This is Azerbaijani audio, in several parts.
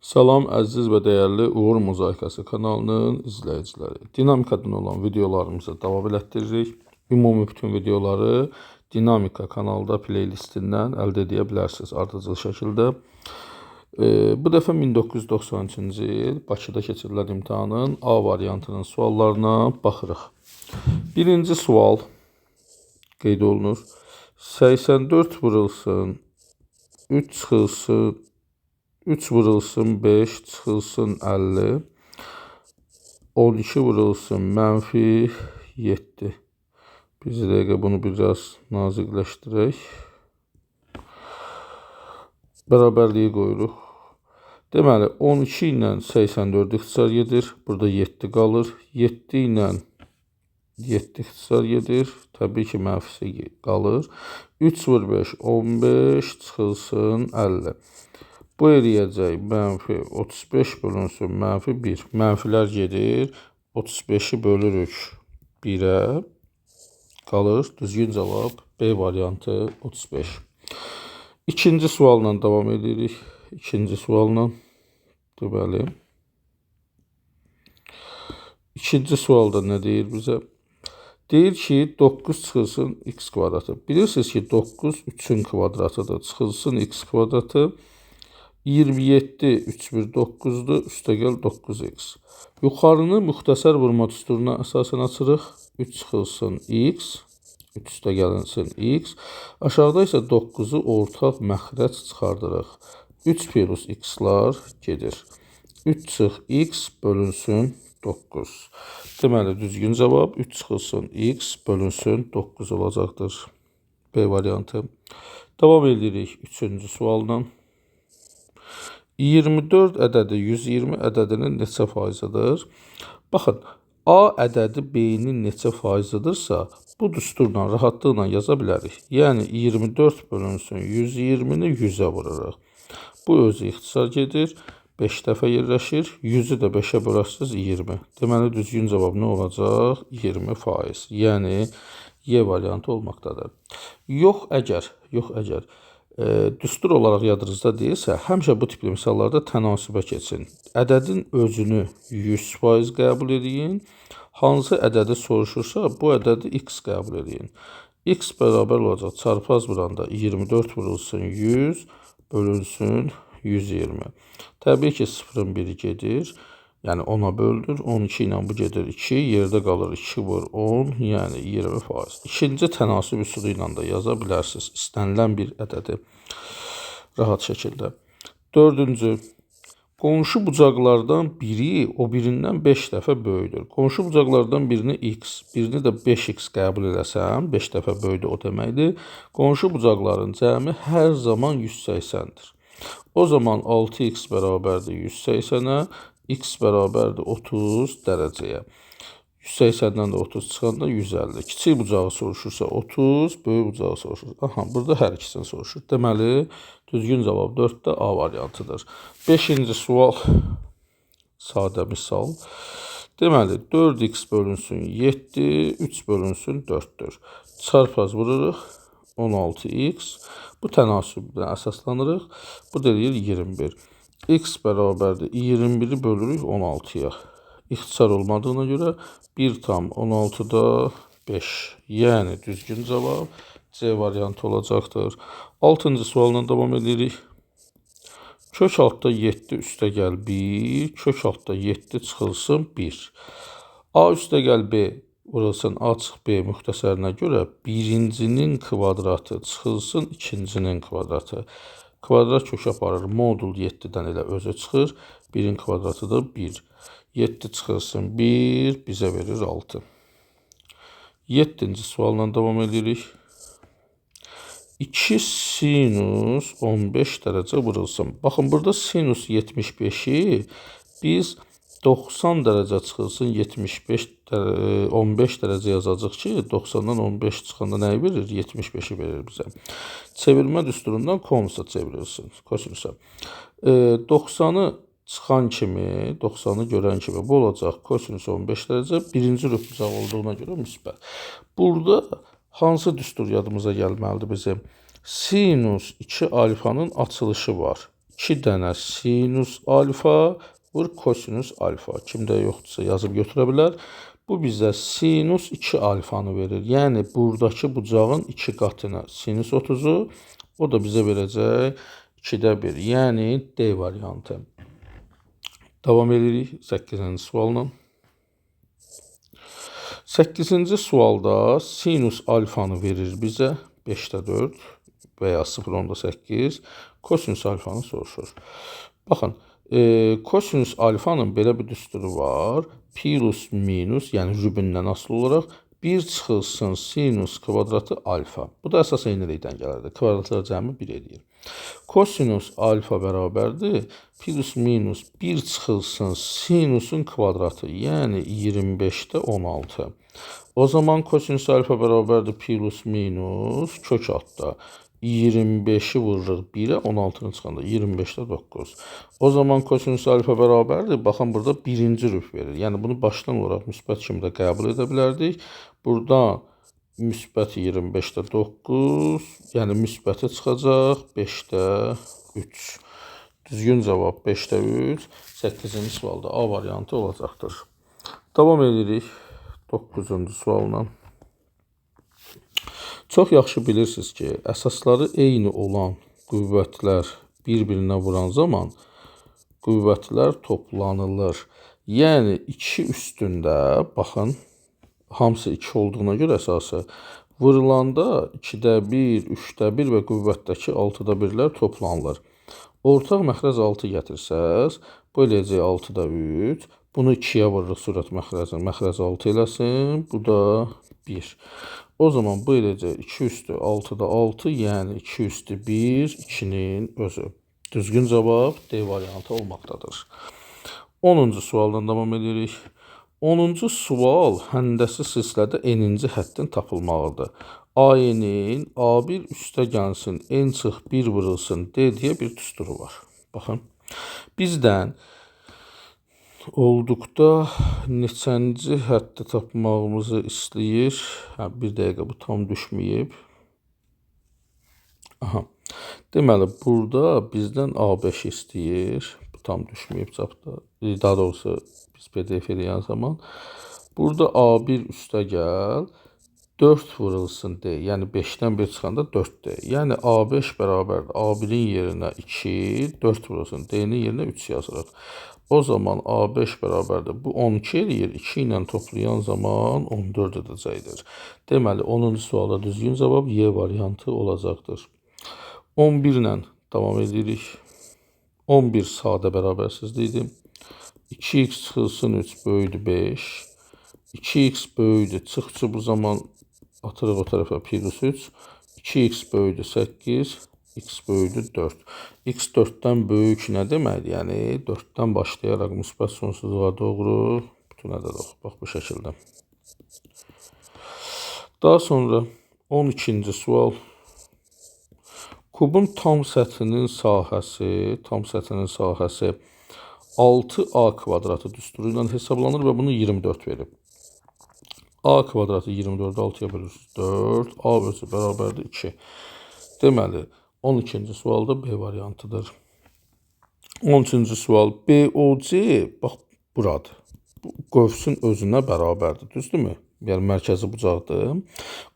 Salam əziz və dəyərli Uğur Mozaikası kanalının izləyiciləri. Dinamikadan olan videolarımızı davam elətdiririk. Ümumi bütün videoları Dinamika kanalda playlistindən əldə edə bilərsiniz ardıcıl şəkildə. Bu dəfə 1993-cü il Bakıda keçirilən imtahanın A variantının suallarına baxırıq. Birinci sual qeyd olunur. 84 vurulsun 3 çıxılsın 3 vurulsun 5 çıxılsın 50. 12 vurulsun mənfi 7. Biz dəqiqə bunu biraz naziqləşdirək. Bərabərliyi qoyuruq. Deməli 12 ilə 84 ixtisar gedir. Burada 7 qalır. 7 ilə 7 ixtisar gedir. Təbii ki mənfisi qalır. 3 vur 5 15 çıxılsın 50. Bu eləyəcək mənfi 35 bölünsün mənfi 1. Mənfilər gedir. 35'i bölürük 1'ə. Qalır. Düzgün cavab B variantı 35. İkinci sualla devam edirik. İkinci sualla. Deməli. İkinci sualda nə deyir bizə? Deyir ki 9 çıxılsın x kvadratı. Bilirsiniz ki 9 3'ün kvadratıdır. Çıxılsın x kvadratı. 27 3 bir 9'dur. Üstəgəl 9x. Yuxarını müxtəsər vurma düsturuna əsasən açırıq. 3 çıxılsın x. 3 üstəgəlinsin x. Aşağıda isə 9'u ortaq məxrəc çıxardırıq. 3 plus x-lar gedir. 3 çıx x bölünsün 9. Deməli düzgün cavab 3 çıxılsın x bölünsün 9 olacaqdır. B variantı. Devam edirik 3-cü sualla. 24 ədədi 120 ədədinin neçə faizıdır? Baxın, A ədədi B-nin neçə faizıdırsa, bu düsturla rahatlıqla yaza bilərik. Yəni 24 bölünsün 120-ni 100'ə vururuq. Bu özü ixtisar gedir. 5 dəfə yerləşir. 100'ü də 5'ə bölərsiniz 20. Deməli düzgün cavab nə olacaq? 20%. Yəni Y variantı olmaqdadır. Yox əgər düstur olaraq yadınızda deyilsə, həmişə bu tipli misallarda tənasübə keçin. Ədədin özünü 100% qəbul edin. Hansı ədədi soruşursa, bu ədədi x qəbul edin. X bərabər olacaq çarpaz vuranda 24 vurulsun 100 bölünsün 120. Təbii ki 0'ın biri gedir. Yəni 10'a böldür. 12 ilə bu gedir 2. Yerdə qalır 2 vur 10. Yəni 20%. İkinci tənasüb üsulu ilə də yaza bilərsiniz. İstənilən bir ədədi rahat şəkildə. Dördüncü. Qonşu bucaqlardan biri o birindən 5 dəfə böyüdür. Qonşu bucaqlardan birini x, birini də 5x qəbul eləsəm, 5 dəfə böyüdü o deməkdir. Qonşu bucaqların cəmi hər zaman 180'dir. O zaman 6x bərabərdir 180'ə. X bərabərdir 30 dərəcəyə. 180'dən də 30 çıxanda 150. Kiçik bucağı soruşursa 30, böyük bucağı soruşur. Aha, burada hər ikisini soruşur. Deməli, düzgün cavab 4-də A variantıdır. 5-ci sual, sadə misal. Deməli, 4x bölünsün 7, 3 bölünsün 4'dür. Çarpaz vururuq, 16x. Bu tənasübdən əsaslanırıq. Bu deyir 21. X bərabərdir 21'i bölürük 16'ya. İxtisar olmadığına görə 1 tam 16'da 5. Yəni düzgün cavab C variantı olacaqdır. 6-cı sualla devam edirik. Kök altda 7 üstəgəl 1, kök altda 7 çıxılsın 1. A üstəgəl B vurulsun A çıx B müxtəsərinə görə birincinin kvadratı çıxılsın ikincinin kvadratı. Kvadrat kök aparır. Modul 7'dən elə özü çıxır. 1'in kvadratı da 1. 7 çıxılsın 1. Bizə verir 6. 7-ci sualla devam edirik. 2 sinus 15 dərəcə vurulsun. Baxın, burada sinus 75'i biz 90 dərəcə çıxılsın 15 dərəcə yazacaq ki, 90'dan 15 çıxanda nəyi verir? 75'i verir bizə. Çevirmə düsturundan konusa çevrilsin. Kosinusa. 90'ı çıxan kimi, 90'ı görən kimi bu olacaq. Kosinus 15 dərəcə. Birinci rüt bucaq olduğuna görə müsbət. Burada hansı düstur yadımıza gəlməlidir bizim? Sinus 2 alfanın açılışı var. 2 dənə sinus alfa vur kosinus alfa. Kimdə yoxdursa yazıb götürə bilər. Bu bizə sinus 2 alfanı verir. Yəni buradakı bucağın 2 qatını sinus 30'u. O da bizə verəcək 2'də 1. Yəni D variantı. Davam edirik 8-ci sualla. 8-ci sualda sinus alfanı verir bizə 5'də 4 və ya 0.8. Kosinus alfanı soruşur. Baxın, kosinus alfanın belə bir düsturu var. Plus minus, yəni rübündən asılı olaraq 1 çıxılsın sinus kvadratı alfa. Bu da əsas eynilikdən gəlirdi. Kvadratlar cəmi 1 edir. Kosinus alfa bərabərdir. Plus minus 1 çıxılsın sinusun kvadratı, yəni 25'də 16. O zaman kosinus alfa bərabərdir plus minus kök altda. 25'i vururuq 1'ə, 16'nı çıxanda 25'də 9. O zaman kosinus alfa bərabərdir. Baxın, burada birinci rüb verir. Yəni bunu başdan olaraq müsbət kimi də qəbul edə bilərdik. Buradan müsbət 25'də 9, yəni müsbəti çıxacaq 5'də 3. Düzgün cavab 5'də 3. 8-ci sualda A variantı olacaqdır. Davam edirik 9-cu sualla. Çox yaxşı bilirsiniz ki, əsasları eyni olan qüvvətlər bir-birinə vuran zaman qüvvətlər toplanılır. Yəni 2 üstündə, baxın, hamısı 2 olduğuna görə əsası vurulanda 2'də 1, 3'də 1 və qüvvətdəki 6'da 1'lər toplanılır. Ortaq məxrəc 6 gətirsəz, bu eləyəcək 6'da 3. Bunu 2'yə vururuq sürət məxrəcini. Məxrəc 6 eləsin, bu da 1. O zaman bu eləcək 2 üstü 6'da 6, yəni 2 üstü 1, 2'nin özü. Düzgün cavab D variantı olmaqdadır. 10-cu sualdan davam edirik. 10-cu sual həndəsi silsilədə n-ci həddin tapılmağıdır. A-nin A1 üstə gəlsin, n çıx 1 vurulsun D deyə bir düsturu var. Baxın, bizdən olduqda neçənci həddi tapmağımızı istəyir. Bir dəqiqə, bu tam düşməyib. Aha. Deməli, burada bizdən A5 istəyir. Bu tam düşməyib çapda. Daha doğrusu biz PDF eləyən zaman. Burada A1 üstə gəl, 4 vurulsun D. Yəni 5'dən 1 çıxanda 4D. Yəni A5 bərabərdir. A1'in yerinə 2, 4 vurulsun D'nin yerinə 3 yazırıq. O zaman A5 bərabərdir. Bu 12 eləyir. 2 ilə toplayan zaman 14 edəcəkdir. Deməli, 10-cu sualda düzgün cavab Y variantı olacaqdır. 11 ilə davam edirik. 11 sadə bərabərsizlikdir. 2x çıxılsın 3 böyüdü 5. 2x böyüdü. Çıxçı bu zaman atırıq o tərəfə plus 3. 2x böyüdü 8. X böyüdü 4. X 4'dən böyük nə deməkdir? Yəni 4'dən başlayaraq müsbət sonsuzluğa doğru bütün ədəd oxu. Bax bu şəkildə. Daha sonra 12-ci sual. Kubun tam səthinin sahəsi 6A kvadratı düsturu ilə hesablanır və bunu 24 verib. A kvadratı 24'ü 6'ya bölürsünüz 4. A özü bərabərdir 2. Deməli, 12-ci sualda B variantıdır. 13-cü sual. BOC, bax, buradır. Bu, qövsün özünə bərabərdir, düzdürmü? Yəni, mərkəzi bucaqdır.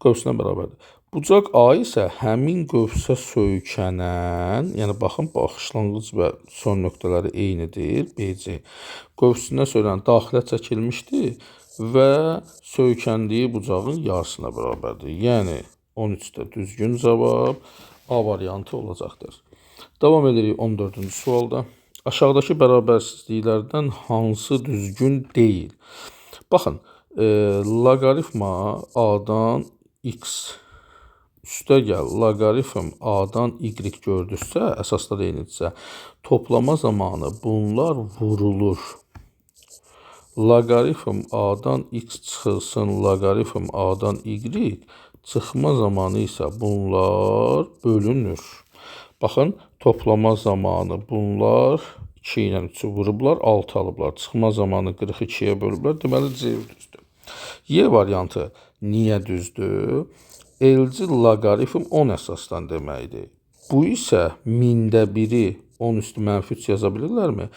Qövsünə bərabərdir. Bucaq A isə həmin qövsə söykənən, yəni, baxın, başlanğıc və son nöqtələri eynidir, BC. Qövsünə söylənən daxilə çəkilmişdir və söykəndiyi bucağın yarısına bərabərdir. Yəni, 13'də düzgün cavab A variantı olacaqdır. Davam edirik 14-cü sualda. Aşağıdakı bərabərsizliklərdən hansı düzgün deyil? Baxın, loqaritma A-dan X üstə gəl, loqaritm A-dan Y gördüksə, əsaslar eynidirsə, toplama zamanı bunlar vurulur. Loqaritm A-dan X çıxılsın, loqaritm A-dan Y, çıxma zamanı isə bunlar bölünür. Baxın, toplama zamanı bunlar 2 ilə 3'ü vurublar, 6 alıblar. Çıxma zamanı 42'yə bölüblər. Deməli, C düzdür. Y variantı niyə düzdür? Elci loqaritm 10 əsasdan deməkdir. Bu isə 1000'də 1'i 10 üstü mənfi 3 yaza bilirlərmi?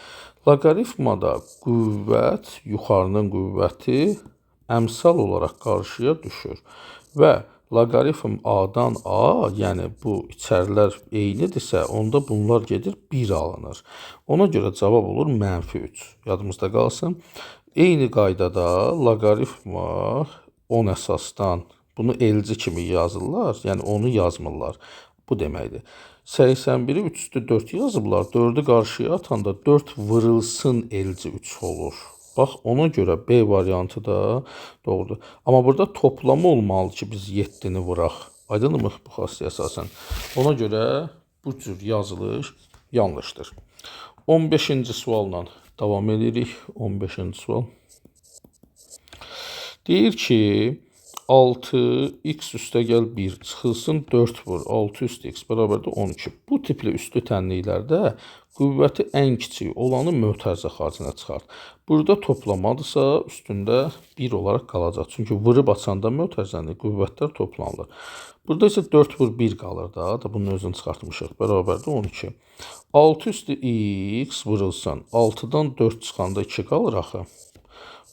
Loqaritmada qüvvət, yuxarının qüvvəti əmsal olaraq qarşıya düşür və loqaritm A-dan A, yəni bu içərilər eynidirsə, onda bunlar gedir 1 alınır. Ona görə cavab olur -3. Yadımızda qalsın. Eyni qaydada loqaritma 10 əsasdan bunu elci kimi yazırlar, yəni onu yazmırlar. Bu deməkdir. 81-i 3 üstü 4 yazıblar. 4-ü qarşıya atanda 4 vırılsın elci 3 olur. Bax, ona görə B variantı da doğrudur. Amma burada toplamı olmalı ki, biz 7-ni vuraq. Aydınmı bu xassəyə əsasən? Ona görə bu cür yazılış yanlışdır. 15-ci sualla davam edirik. 15-ci sual. Deyir ki, 6x üstə gəl 1 çıxılsın 4 vur 6 üstü x bərabərdir 12. Bu tipli üstü tənliklərdə qüvvəti ən kiçik olanı mötərizə xaricinə çıxart. Burada toplamадırsa üstündə 1 olaraq qalacaq. Çünki vurub açanda mötərizəni qüvvətlər toplanılır. Burada isə 4 vur 1 qalır da bunun özünü çıxartmışıq. Bərabərdir 12. 6 üstü x vurulsan 6-dan 4 çıxanda 2 qalır axı.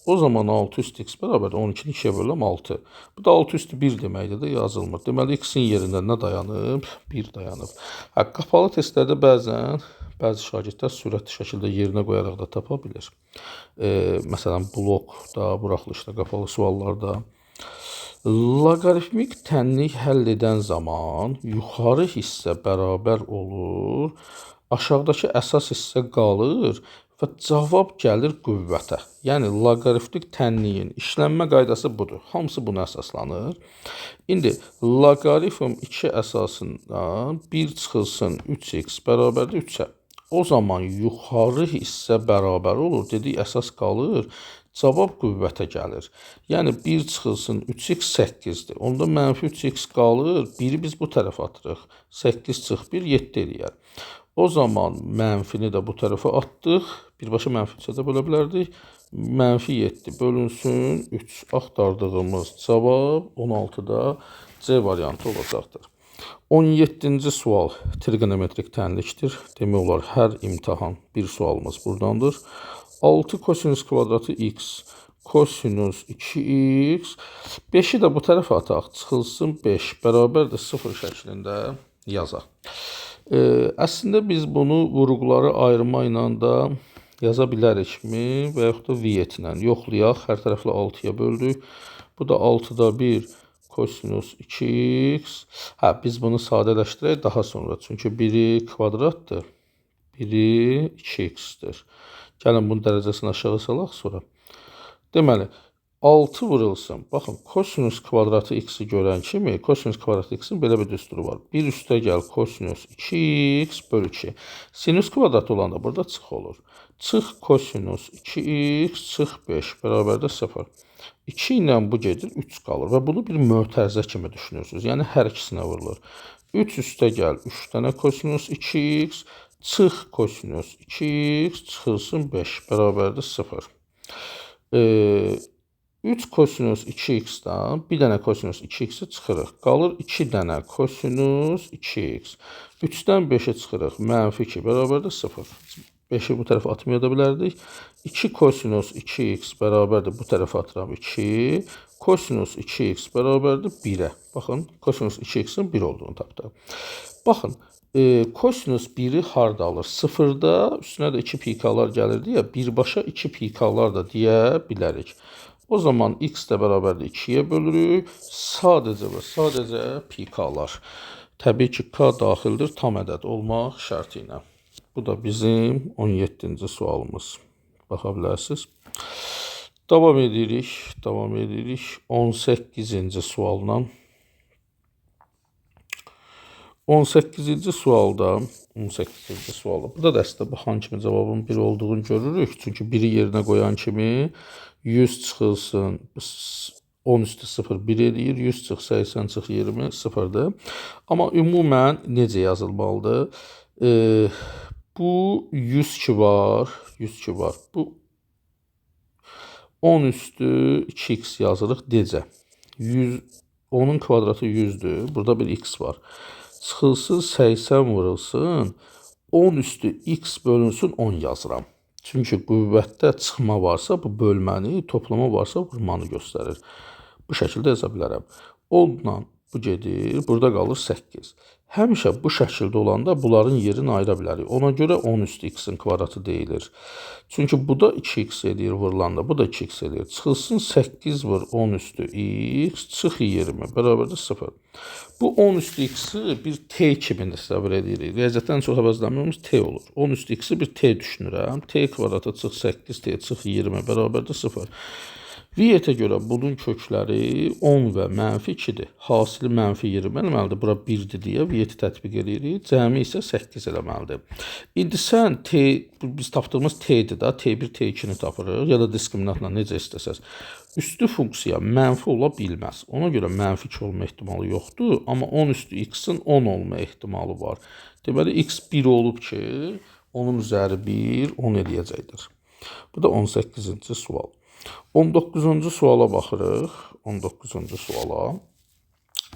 O zaman 6 üstü x bərabərdir 12-ni 2-yə böləm 6. Bu da 6 üstü 1 deməkdir də yazılmır. Deməli x-in yerində nə dayanıb? 1 dayanıb. Qapalı testlərdə bəzi şagirdlər sürətli şəkildə yerinə qoyaraq da tapa bilir. Məsələn, blokda, buraxılışda, qapalı suallarda. Loqaritmik tənlik həll edən zaman yuxarı hissə bərabər olur, aşağıdakı əsas hissə qalır və cavab gəlir qüvvətə. Yəni, loqaritmik tənliyin işlənmə qaydası budur. Hamısı buna əsaslanır. İndi, loqaritm 2 əsasından 1 çıxılsın 3x bərabərdir 3-ə. O zaman yuxarı hissə bərabər olur. Dedik, əsas qalır. Cavab qüvvətə gəlir. Yəni, 1 çıxılsın 3x 8-dir. Onda mənfi 3x qalır. 1-i biz bu tərəfə atırıq. 8 çıx 1, 7 eləyər. O zaman mənfini də bu tərəfə atdıq. Birbaşa mənfi 3-ə də bölə bilərdik. Mənfi 7 bölünsün 3. Axtardığımız cavab 16-da C variantı olacaqdır. 17-ci sual trigonometrik tənlikdir. Demək olar, hər imtahan bir sualımız buradandır. 6 kosinus kvadratı x, kosinus 2x, 5-i də bu tərəfə ataq, çıxılsın 5, bərabərdir 0 şəklində yazaq. Əslində biz bunu vurğuları ayırma ilə də yaza bilərikmi və yaxud da viet ilə yoxlayaq. Hər tərəflə 6-ya böldük. Bu da 6-da 1 kosinus 2x. Biz bunu sadələşdirək daha sonra. Çünki biri kvadratdır, biri 2x-dir. Gəlin bunun dərəcəsini aşağı salaq sonra. Deməli, 6 vurulsun. Baxın, kosinus kvadratı x-i görən kimi, kosinus kvadratı x-in belə bir düsturu var. 1 üstə gəl kosinus 2x bölü 2. Sinus kvadratı olanda burada çıx olur. Çıx kosinus 2x, çıx 5, bərabərdə 0. 2 ilə bu gedir, 3 qalır və bunu bir mötərizə kimi düşünürsünüz. Yəni, hər ikisinə vurulur. 3 üstə gəl, 3 dənə kosinus 2x, çıx kosinus 2x, çıxılsın 5, bərabərdir 0. 3 kosinus 2x-dan bir dənə kosinus 2x-i çıxırıq. Qalır 2 dənə kosinus 2x. 3-dən 5-i çıxırıq. Mənfi 2 bərabərdir 0. 5-i bu tərəfə atmaya da bilərdik. 2 kosinus 2x bərabərdir. Bu tərəfə atıram 2. Kosinus 2x bərabərdir 1-ə. Baxın, kosinus 2x-in 1 olduğunu tapdı. Baxın, kosinus 1-i harda alır? 0-da üstünə də 2 pikalar gəlirdi ya, birbaşa 2 pikalar da deyə bilərik. O zaman x də bərabərdir 2-yə bölürük. Sadəcə və sadəcə pikalar. Təbii ki, k daxildir tam ədəd olmaq şərti ilə. Bu da bizim 17-ci sualımız. Baxa bilərsiniz. Davam edirik. 18-ci sualla. 18-ci sualda, burada da əslində baxan kimi cavabın 1 olduğunu görürük. Çünki 1-i yerinə qoyan kimi 100 çıxılsın 10 üstü 0 1 edir, 100 çıx 80 çıx 20 0-dır. Amma ümumən necə yazılmalıdır? Bu 100 ki var, Bu 10 üstü 2x yazırıq necə? 10-un kvadratı 100-dür, burada bir x var. Çıxılsın 80 vurulsun 10 üstü x bölünsün 10 yazıram. Çünki qüvvətdə çıxma varsa bu bölməni, toplama varsa vurmanı göstərir. Bu şəkildə yaza bilərəm. 10-la bu gedir, burada qalır 8. Həmişə bu şəkildə olanda bunların yerini ayıra bilərik. Ona görə 10 üstü x-in kvadratı deyilir. Çünki bu da 2x edir vurulanda, bu da 2x edir. Çıxılsın 8 vur 10 üstü x, çıx 20, bərabərdir 0. Bu 10 üstü x-i bir t kimi təsəvvür edirik. Riyaziyyatdan çox əvəzləməyimiz t olur. 10 üstü x-i bir t düşünürəm. T kvadratı çıx 8, t çıx 20, bərabərdir 0. Viyetə görə bunun kökləri 10 və -2-dir. Hasili -20 eləməlidir. Bura 1-dir deyə viyeti tətbiq edirik. Cəmi isə 8 eləməlidir. İndi sən t, biz tapdığımız t-dir da, t1, t2-ni tapırıq. Ya da diskriminantla necə istəsəz. Üstü funksiya mənfi ola bilməz. Ona görə -2 olma ehtimalı yoxdur. Amma 10 üstü x-in 10 olma ehtimalı var. Deməli, x 1 olub ki, onun üzəri 1, 10 eləyəcəkdir. Bu da 18-ci sual. 19-cu suala baxırıq. 19-cu suala.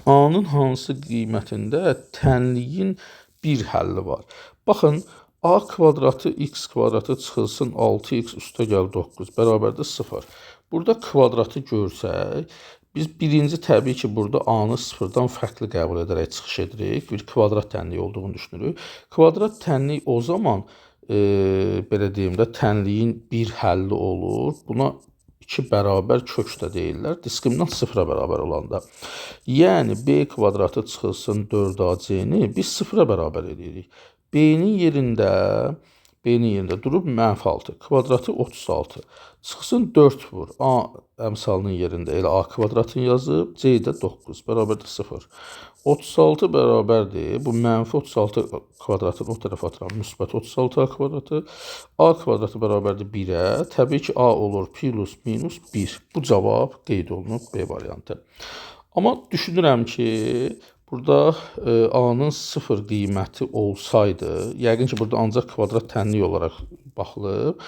A-nın hansı qiymətində tənliyin bir həlli var? Baxın, a kvadratı x kvadratı çıxılsın 6x üstə gəl 9 bərabərdir 0. Burada kvadratı görsək, biz birinci təbii ki, burada a-nı sıfırdan fərqli qəbul edərək çıxış edirik. Bir kvadrat tənliyi olduğunu düşünürük. Kvadrat tənliyi o zaman, belə deyim də, tənliyin bir həlli olur. Buna 2 bərabər kök də deyirlər. Diskriminant sıfıra bərabər olanda. Yəni, b kvadratı çıxılsın 4ac-ni biz sıfıra bərabər edirik. B-nin yerində durub -6, kvadratı 36. Çıxsın 4 vur. A əmsalının yerində elə a kvadratını yazıb, c də 9, bərabərdir 0. 36 bərabərdir. Bu -36 kvadratını o tərəf atıram. Müsbət 36 kvadratı. A kvadratı bərabərdir 1-ə. Təbii ki, a olur plus minus 1. Bu cavab qeyd olunub B variantı. Amma düşünürəm ki, burada a-nın 0 qiyməti olsaydı, yəqin ki, burada ancaq kvadrat tənlik olaraq baxılıb.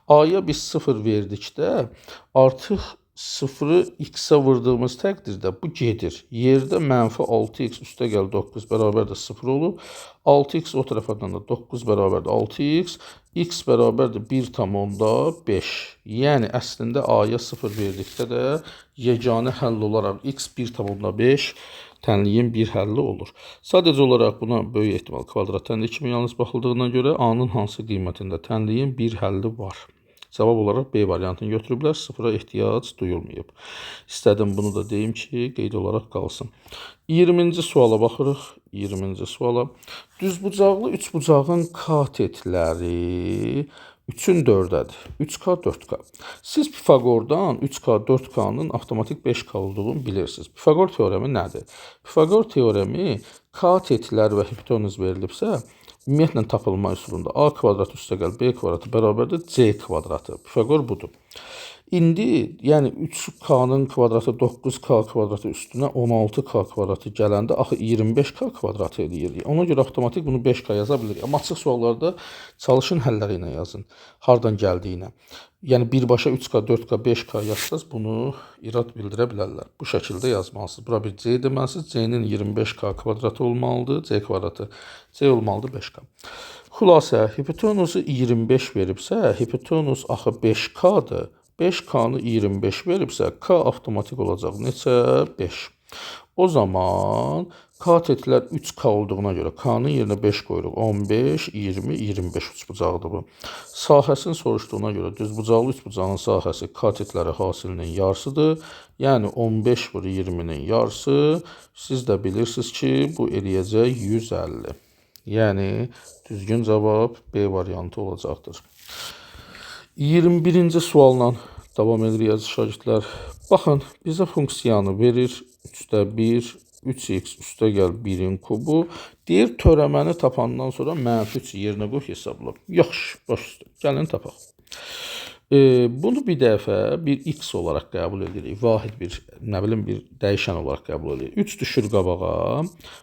A-ya biz 0 verdikdə, artıq 0-ı x-ə vurduğumuz təqdirdə bu gedir. Yerdə -6x üstə gəl 9 bərabərdir 0 olub. 6x o tərəfdən də 9 bərabərdir 6x. X bərabərdir 1,5. Yəni, əslində a-ya 0 verdikdə də yeganə həll olaraq x 1,5 tənliyin bir həlli olur. Sadəcə olaraq buna böyük ehtimal kvadrat tənliyi kimi yalnız baxıldığına görə a-nın hansı qiymətində tənliyin bir həlli var. Cavab olaraq B variantını götürüblər, sıfıra ehtiyac duyulmayıb. İstədim bunu da deyim ki, qeyd olaraq qalsın. 20-ci suala baxırıq. 20-ci suala. Düzbucaqlı üçbucağın katetləri 3-ün 4-dədir. 3K, 4K. Siz Pifagordan 3K, 4K'nın avtomatik 5K olduğunu bilirsiniz. Pifagor teoremi nədir? Pifagor teoremi katetlər və hipotenuz verilibsə, ümumiyyətlə tapılma üsulunda a kvadrat üstə gəl b kvadratı bərabərdir c kvadratı. Pifagor budur. İndi, yəni 3K'nın kvadratı 9K kvadratı üstünə 16K kvadratı gələndə axı 25K kvadratı eləyir. Ona görə avtomatik bunu 5K yaza bilirik. Amma açıq suallarda çalışın həlləri ilə yazın. Hardan gəldiyinə. Yəni birbaşa 3K, 4K, 5K yazsaz bunu irad bildirə bilərlər. Bu şəkildə yazmalısınız. Bura bir C deməlisiniz. C-nin 25K kvadratı olmalıdır. C kvadratı. C olmalıdır 5K. Xülasə, hipotenuzu 25 veribsə, hipotenuz axı 5K-dır. 5K-nı 25 veribsə, K avtomatik olacaq. Neçə? 5. O zaman katetlər 3K olduğuna görə K-nın yerinə 5 qoyuruq. 15, 20, 25 üçbucaqdır bu. Sahəsini soruşduğuna görə düzbucaqlı üçbucağın sahəsi katetləri hasilinin yarısıdır. Yəni 15 vur 20-nin yarısı. Siz də bilirsiniz ki, bu eləyəcək 150. Yəni düzgün cavab B variantı olacaqdır. 21-ci sualla davam edirik əziz şagirdlər. Baxın, bizə funksiyanı verir. 3-1, 3x üstə gəl 1-in kubu. Deyir, törəməni tapandan sonra -3 yerinə qoy hesabla. Yaxşı, baş üstə. Gəlin tapaq. Bunu bir dəfə bir x olaraq qəbul edirik. Vahid bir, nə bilim, bir dəyişən olaraq qəbul edirik. 3 düşür qabağa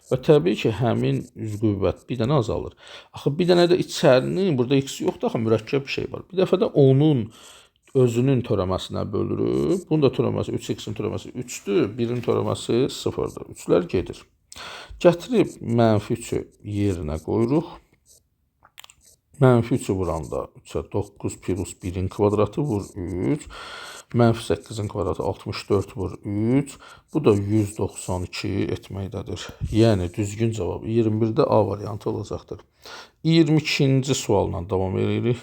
və təbii ki, həmin üz qüvvət bir dənə azalır. Axı, bir dənə də içərinin, burada x yoxdur, axı, mürəkkəb bir şey var. Bir dəfə də onun özünün törəməsinə bölürük. Bunun da törəməsi 3x-in törəməsi 3-dür, 1-in törəməsi 0-dır. 3-lər gedir. Gətirib -3-ü yerinə qoyuruq. Mənfi 3-ü vuranda 3-ə 9 plus 1-in kvadratı vur 3. Mənfi 8-in kvadratı 64 vur 3. Bu da 192 etməkdədir. Yəni düzgün cavab 21-də A variantı olacaqdır. 22-ci sualla davam edirik.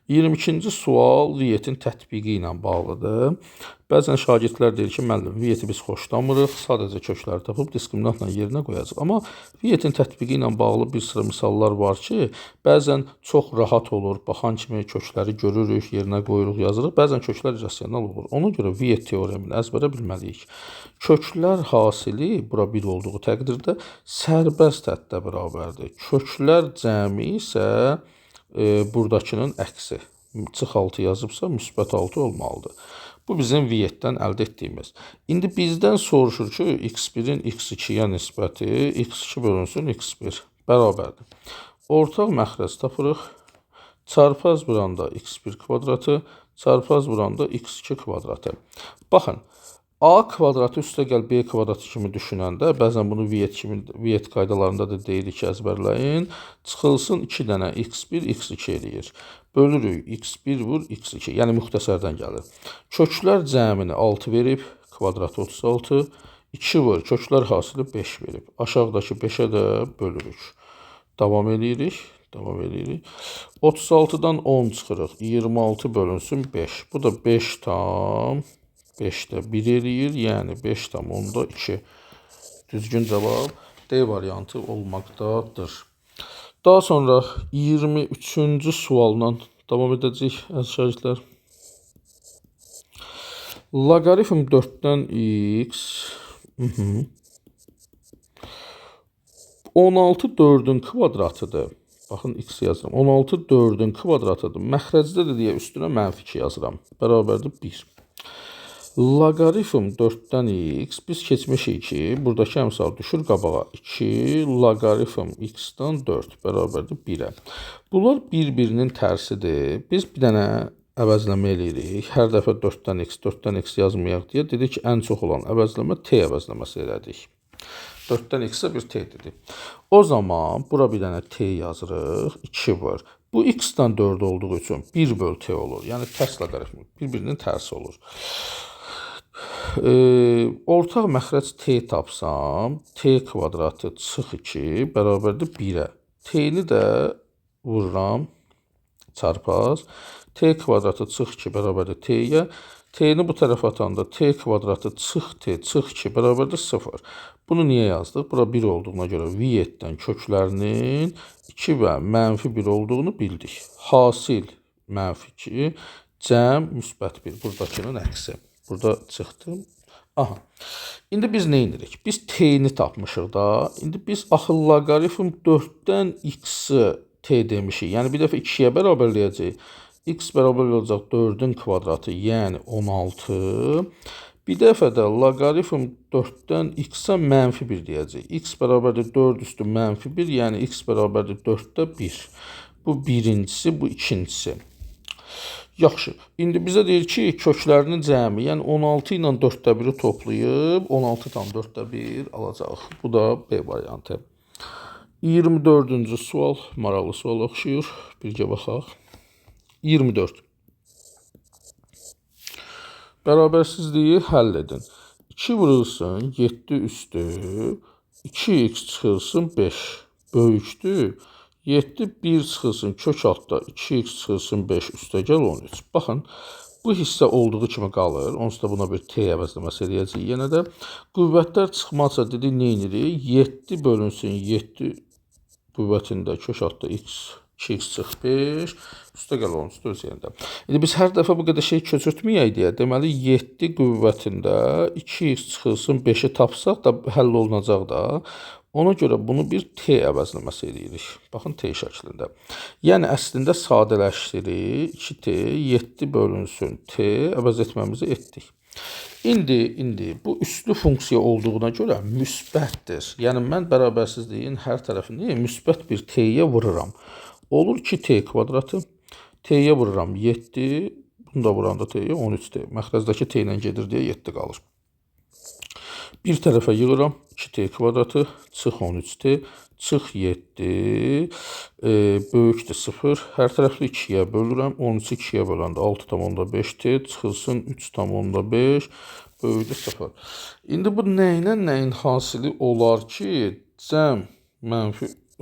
22-ci sual VİET-in tətbiqi ilə bağlıdır. Bəzən şagirdlər deyir ki, müəllim, VİET-i biz xoşlamırıq, sadəcə kökləri tapıb diskriminantla yerinə qoyacaq. Amma VİET-in tətbiqi ilə bağlı bir sıra misallar var ki, bəzən çox rahat olur, baxan kimi kökləri görürük, yerinə qoyuruq, yazırıq. Bəzən köklər irrasional olur. Ona görə VİET teoremini əzbərə bilməliyik. Köklər hasili, bura 1 olduğu təqdirdə, sərbəst həddə bərabərdir. Köklər cəmi isə buradakının əksi. Çıx 6 yazıbsa, müsbət 6 olmalıdır. Bu bizim VİET-dən əldə etdiyimiz. İndi bizdən soruşur ki, x1-in x2-yə nisbəti x2 bölünsün x1 bərabərdir. Ortaq məxrəc tapırıq. Çarpaz buranda x1 kvadratı, çarpaz buranda x2 kvadratı. Baxın, A kvadratı üstə gəl B kvadratı kimi düşünəndə, bəzən bunu VİET qaydalarında da deyirik ki, əzbərləyin. Çıxılsın 2 dənə x1, x2 eləyir. Bölürük, x1 vur, x2. Yəni, müxtəsərdən gəlir. Köklər cəmini 6 verib, kvadratı 36. 2 vur, köklər hasili 5 verib. Aşağıdakı 5-ə də bölürük. Davam edirik. 36-dan 10 çıxırıq. 26 bölünsün 5. Bu da 5 tam 5-də 1 eləyir. Yəni 5 tam 10-da 2. Düzgün cavab D variantı olmaqdadır. Daha sonra 23-cü sualla davam edəcək əziz şagirdlər. Loqaritm 4-dən x 16 4-ün kvadratıdır. Baxın, x yazıram. 16 4-ün kvadratıdır. Məxrəcdə də deyə üstünə mənfi 2 yazıram. Bərabərdir 1. Loqaritm 4-dən x, biz keçmişik ki, buradakı əmsal düşür qabağa. 2 loqaritm x-dan 4 bərabərdir 1-ə. Bunlar bir-birinin tərsidir. Biz bir dənə əvəzləmə eləyirik. Hər dəfə 4-dən x yazmayaq deyə dedik ki, ən çox olan əvəzləmə t əvəzləməsi elədik. 4-dən x-ə bir t dedik. O zaman bura bir dənə t yazırıq. 2 var. Bu x-dan 4 olduğu üçün 1 böl t olur. Yəni tərs loqaritm bir-birinin tərsi olur. Ortaq məxrəc t tapsam, t kvadratı çıx 2 bərabərdir 1-ə. T-ni də vururam, çarpaz. T kvadratı çıx 2 bərabərdir t-yə. T-ni bu tərəfə atanda t kvadratı çıx t, çıx 2 bərabərdir 0. Bunu niyə yazdıq? Bura 1 olduğuna görə VİET-dən köklərinin 2 və mənfi 1 olduğunu bildik. Hasil mənfi 2, cəm müsbət 1. Buradakının əksi. Burada çıxdım. Aha. İndi biz nə edirik? Biz t-ni tapmışıq da. İndi biz axı loqaritm 4-dən x-i t demişik. Yəni bir dəfə 2-yə bərabərləyəcək. X bərabər olacaq 4-ün kvadratı, yəni 16. Bir dəfə də loqaritm 4-dən x-ə mənfi 1 deyəcək. X bərabərdir 4 üstü mənfi 1, yəni x bərabərdir 4-də 1. Bu birincisi, bu ikincisi. Yaxşı, indi bizə deyir ki, köklərinin cəmi, yəni 16 ilə 4-də 1-i toplayıb, 16 tam 4-də 1 alacaq. Bu da B variantı. 24-cü sual, maraqlı sual oxşuyur. Birgə baxaq. 24. Bərabərsizliyi həll edin. 2 vurulsun 7 üstü 2x çıxılsın 5 böyükdür. 7 1 çıxılsın kök altda 2x çıxılsın 5 üstə gəl 13. Baxın, bu hissə olduğu kimi qalır. Onsuz da buna bir t əvəzləməsi eləyəcək. Yenə də qüvvətlər çıxmazsa dedik nə edirik? 7 bölünsün 7 qüvvətində kök altda x 2x çıx 5 üstə gəl 13 öz yerində. İndi biz hər dəfə bu qədər şey köçürtməyək deyə, deməli 7 qüvvətində 2x çıxılsın 5-i tapsaq da həll olunacaq da. Ona görə bunu bir t əvəzləməsi eləyirik. Baxın, t şəklində. Yəni, əslində sadələşdirik. 2t, 7 bölünsün t əvəz etməmizi etdik. İndi bu üslü funksiya olduğuna görə müsbətdir. Yəni, mən bərabərsizliyin hər tərəfini müsbət bir t-yə vururam. Olur ki, t kvadratı. T-yə vururam 7. Bunu da vuranda t-yə 13t. Məxrəzdəki t ilə gedir deyə 7 qalır. Bir tərəfə yığıram 2t kvadratı, çıx 13t, çıx 7 böyükdür 0. Hər tərəfli 2-yə bölürəm. 13-ü 2-yə böləndə 6,5-dir. Çıxılsın 3,5 böyükdür 0. İndi bu nəyin hasili olar ki, cəm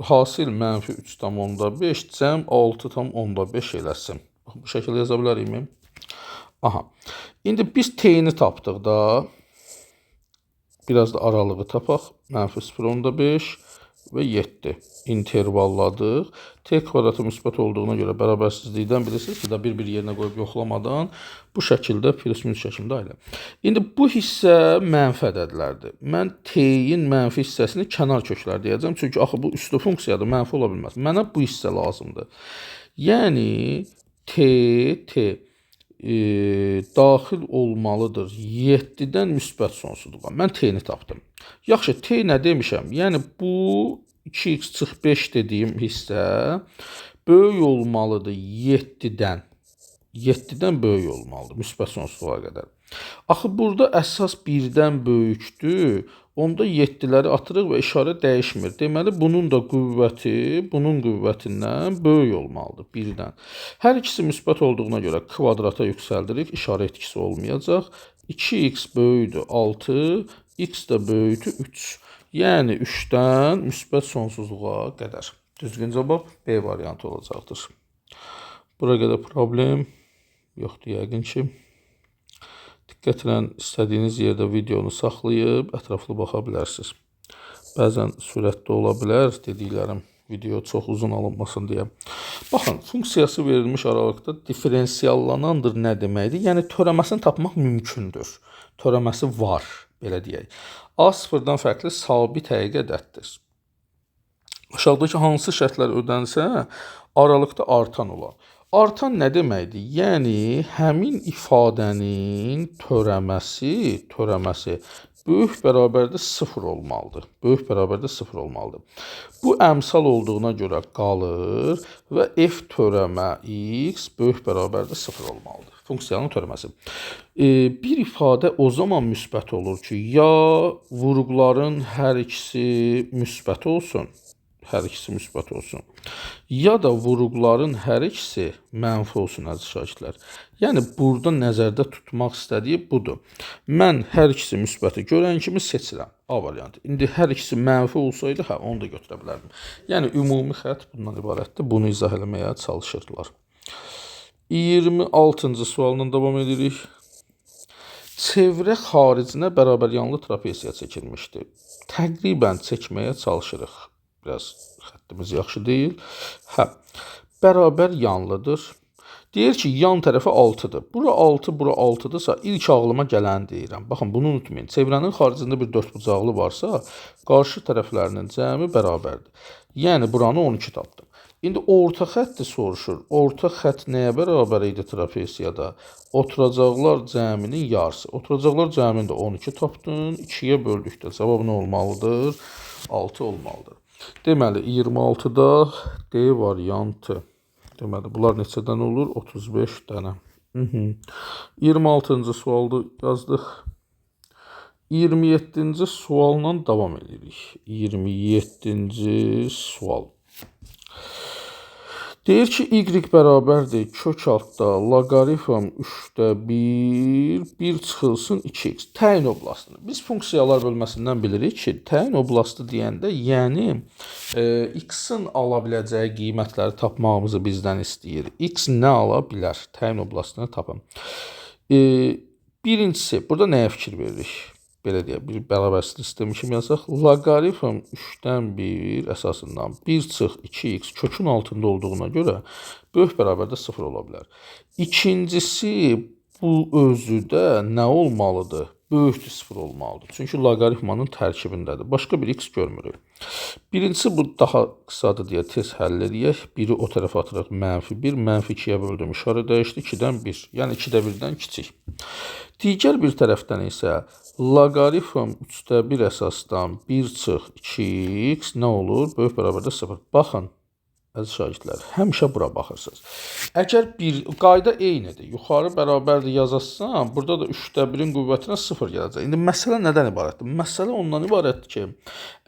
hasil mənfi 3,5 cəm 6,5 eləsin. Bu şəkildə yaza bilərikmi? Aha. İndi biz t-ni tapdıq da. Biraz da aralığı tapaq. Mənfi 0,5 və 7 intervalladıq. T kvadratı müsbət olduğuna görə bərabərsizlikdən bilirsiniz ki, da bir yerinə qoyub yoxlamadan bu şəkildə plus minus şəklində ailə. İndi bu hissə mənfi ədədlərdir. Mən t-yin mənfi hissəsini kənar köklər deyəcəm. Çünki axı bu üstü funksiyadır, mənfi ola bilməz. Mənə bu hissə lazımdır. Yəni t daxil olmalıdır 7-dən müsbət sonsuzluğa. Mən t-ni tapdım. Yaxşı, t nə demişəm? Yəni bu 2x çıx 5 dediyim hissə böyük olmalıdır 7-dən. 7-dən böyük olmalıdır müsbət sonsuzluğa qədər. Axı burada əsas 1-dən böyükdür. Onda 7-ləri atırıq və işarə dəyişmir. Deməli, bunun da qüvvəti bunun qüvvətindən böyük olmalıdır 1-dən. Hər ikisi müsbət olduğuna görə kvadrata yüksəldirik. İşarə etkisi olmayacaq. 2x böyükdür 6, x də böyükdür 3. Yəni 3-dən müsbət sonsuzluğa qədər. Düzgün cavab B variantı olacaqdır. Bura qədər problem yoxdur yəqin ki. Diqqətlə istədiyiniz yerdə videonu saxlayıb ətraflı baxa bilərsiniz. Bəzən sürətli ola bilər dediklərim video çox uzun alınmasın deyə. Baxın, funksiyası verilmiş aralıqda diferensiyallanandır nə deməkdir? Yəni törəməsini tapmaq mümkündür. Törəməsi var, belə deyək. A sıfırdan fərqli sabit həqiqi ədəddir. Aşağıdakı hansı şərtlər ödənsə aralıqda artan olar. Artan nə deməkdir? Yəni, həmin ifadənin törəməsi böyük bərabərdə 0 olmalıdır. Böyük bərabərdə 0 olmalıdır. Bu əmsal olduğuna görə qalır və f törəmə x böyük bərabərdə 0 olmalıdır. Funksiyanın törəməsi. Bir ifadə o zaman müsbət olur ki, ya vurğuların hər ikisi müsbət olsun, ya da vurğuların hər ikisi mənfi olsun əziz şagirdlər. Yəni, burada nəzərdə tutmaq istədiyi budur. Mən hər ikisi müsbəti görən kimi seçirəm. A variantı. İndi hər ikisi mənfi olsaydı, onu da götürə bilərdim. Yəni, ümumi xətt bundan ibarətdir. Bunu izah eləməyə çalışırdılar. 26-cı sualla davam edirik. Çevrə xaricinə bərabər yanlı trapesiya çəkilmişdir. Təqribən çəkməyə çalışırıq. Biraz xəttimiz yaxşı deyil. Bərabər yanlıdır. Deyir ki, yan tərəfi 6-dır. Bura 6, bura 6-dırsa ilk ağlıma gələni deyirəm. Baxın, bunu unutmayın. Çevrənin xaricində bir dördbucaqlı varsa, qarşı tərəflərinin cəmi bərabərdir. Yəni, buranı 12 tapdım. İndi orta xətti soruşur. Orta xətt nəyə bərabər idi trapesiyada? Oturacaqlar cəminin yarısı. Oturacaqlar cəmini də 12 tapdın. 2-yə böldükdə cavab nə olmalıdır? 6 olmalıdır. Deməli, 26-da D variantı. Deməli, bunlar neçədən olur? 35 dənə. 26-cı sualda yazdıq. 27-ci sualla davam edirik. 27-ci sual. Deyir ki, y bərabərdir kök altda loqaritm 3-də 1 çıxılsın 2x. Təyin oblastını. Biz funksiyalar bölməsindən bilirik ki, təyin oblastı deyəndə, yəni x-in ala biləcəyi qiymətləri tapmağımızı bizdən istəyir. X nə ala bilər? Təyin oblastını tapın. Birincisi, burada nəyə fikir veririk? Belə deyək, bir bərabərsizlik sistemi kimi yazaq. Loqaritm 3-dən 1 əsasından 1 çıx 2x kökün altında olduğuna görə böyük bərabərdə 0 ola bilər. İkincisi, bu özü də nə olmalıdır? Böyükdür 0 olmalıdır. Çünki loqaritmanın tərkibindədir. Başqa bir x görmürük. Birincisi, bu daha qısadır deyə tez həll edək. Biri o tərəfə atırıq -1, -2-yə böldüm. İşarə dəyişdi 2-dən 1. Yəni 2-də 1-dən kiçik. Digər bir tərəfdən isə loqaritm 3-də 1 əsasdan 1 çıx 2x nə olur? Böyük bərabərdə 0. Baxın, Əziz şagirdlər, həmişə bura baxırsınız. Əgər bir qayda eynidir, yuxarı bərabərdir yazarsan, burada da 3/1-in qüvvətinə 0 gələcək. İndi məsələ nədən ibarətdir? Məsələ ondan ibarətdir ki,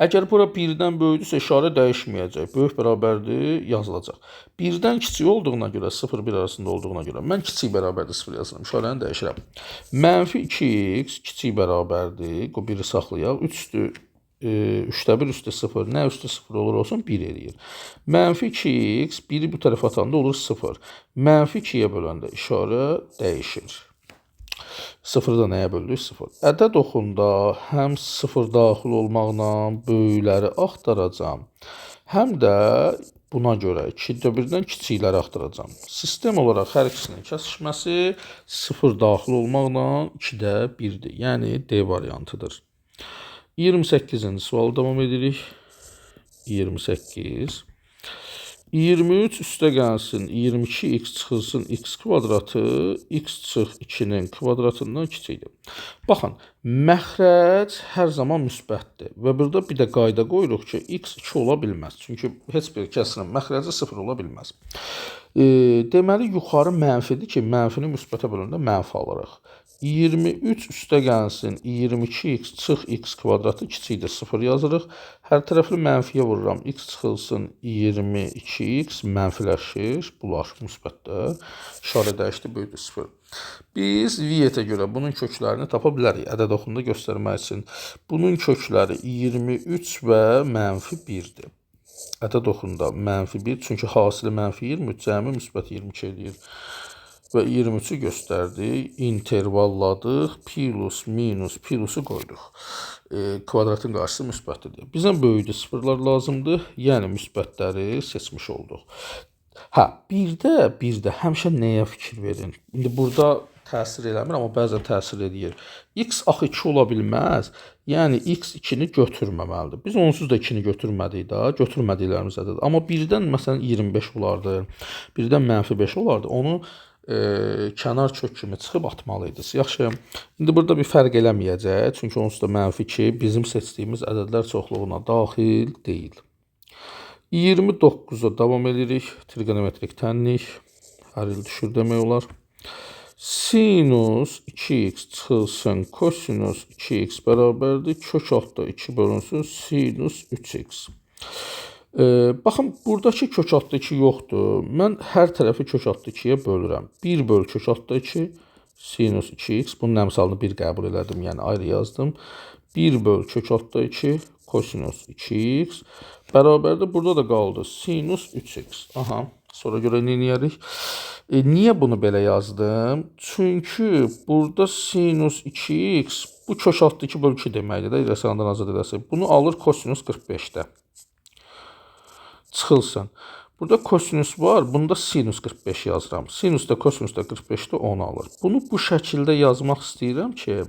əgər bura 1-dən böyükdürsə işarə dəyişməyəcək. Böyük bərabərdir yazılacaq. 1-dən kiçik olduğuna görə, 0-1 arasında olduğuna görə mən kiçik bərabərdir 0 yazıram. İşarəni dəyişirəm. -2x kiçik bərabərdir. Bu 1-i saxlayaq. 3/1 üstə 0. Nə üstə 0 olur olsun 1 eləyir. -2x 1-i bu tərəfə atanda olur 0. -2-yə böləndə işarə dəyişir. 0-ı da nəyə böldük? 0. Ədəd oxunda həm 0 daxil olmaqla böyükləri axtaracam, həm də buna görə 2/1-dən kiçikləri axtaracam. Sistem olaraq hər ikisinin kəsişməsi 0 daxil olmaqla 2/1-dir. Yəni D variantıdır. 28-ci sual davam edirik. 28. 23 üstə gəlsin 22x çıxılsın x kvadratı x çıx 2-nin kvadratından kiçikdir. Baxın, məxrəc hər zaman müsbətdir və burada bir də qayda qoyuruq ki, x 2 ola bilməz. Çünki heç bir kəsrin məxrəci 0 ola bilməz. Deməli, yuxarı mənfidir ki, mənfini müsbətə bölündə mənfi alırıq. 23 üstə gəlsin 22x çıx x kvadratı kiçikdir 0 yazırıq. Hər tərəfli mənfiyə vururam. X çıxılsın 22x mənfiləşir. Bunlar müsbətdə. İşarə dəyişdi, böyüdür 0. Biz viyyətə görə bunun köklərini tapa bilərik. Ədəd oxunda göstərmək üçün. Bunun kökləri 23 və -1-dir. Ədəd oxunda -1, çünki hasili -23, cəmi müsbət 22 eləyir. Və 23-ü göstərdik, intervalladıq, plus, minus, plusu qoyduq. Kvadratın qarşısı müsbətdir. Bizə böyüdü sıfırlar lazımdır, yəni müsbətləri seçmiş olduq. Bir də həmişə nəyə fikir verin? İndi burada təsir eləmir, amma bəzən təsir edir. X axı 2 ola bilməz, yəni x 2-ni götürməməlidir. Biz onsuz da 2-ni götürmədik də, götürmədiklərimizdədir. Amma 1-dən məsələn 25 olardı, 1-dən -5 olardı, onu kənar kök kimi çıxıb atmalıydınız. Yaxşı, indi burada bir fərq eləməyəcək, çünki onsuz da -2 bizim seçdiyimiz ədədlər çoxluğuna daxil deyil. 29-a davam edirik. Trigonometrik tənlik. Hər il düşür demək olar. Sinus 2x çıxılsın kosinus 2x bərabərdir. Kök altda 2 bölünsün sinus 3x. Baxın, buradakı kök altda 2 yoxdur. Mən hər tərəfi kök altda 2-yə bölürəm. 1 böl kök altda 2 sinus 2x. Bunun əmsalını 1 qəbul elədim, yəni ayrı yazdım. 1 böl kök altda 2 kosinus 2x bərabərdir. Burada da qaldı sinus 3x. Sonra görə nə edərik? Niyə bunu belə yazdım? Çünki burada sinus 2x bu kök altda 2 böl 2 deməkdir də, rəssamdan azad edəsək. Bunu alır kosinus 45-də. Çıxılsın. Burada kosinus var, bunda sinus 45 yazıram. Sinus da kosinus da 45-də 10 alır. Bunu bu şəkildə yazmaq istəyirəm ki,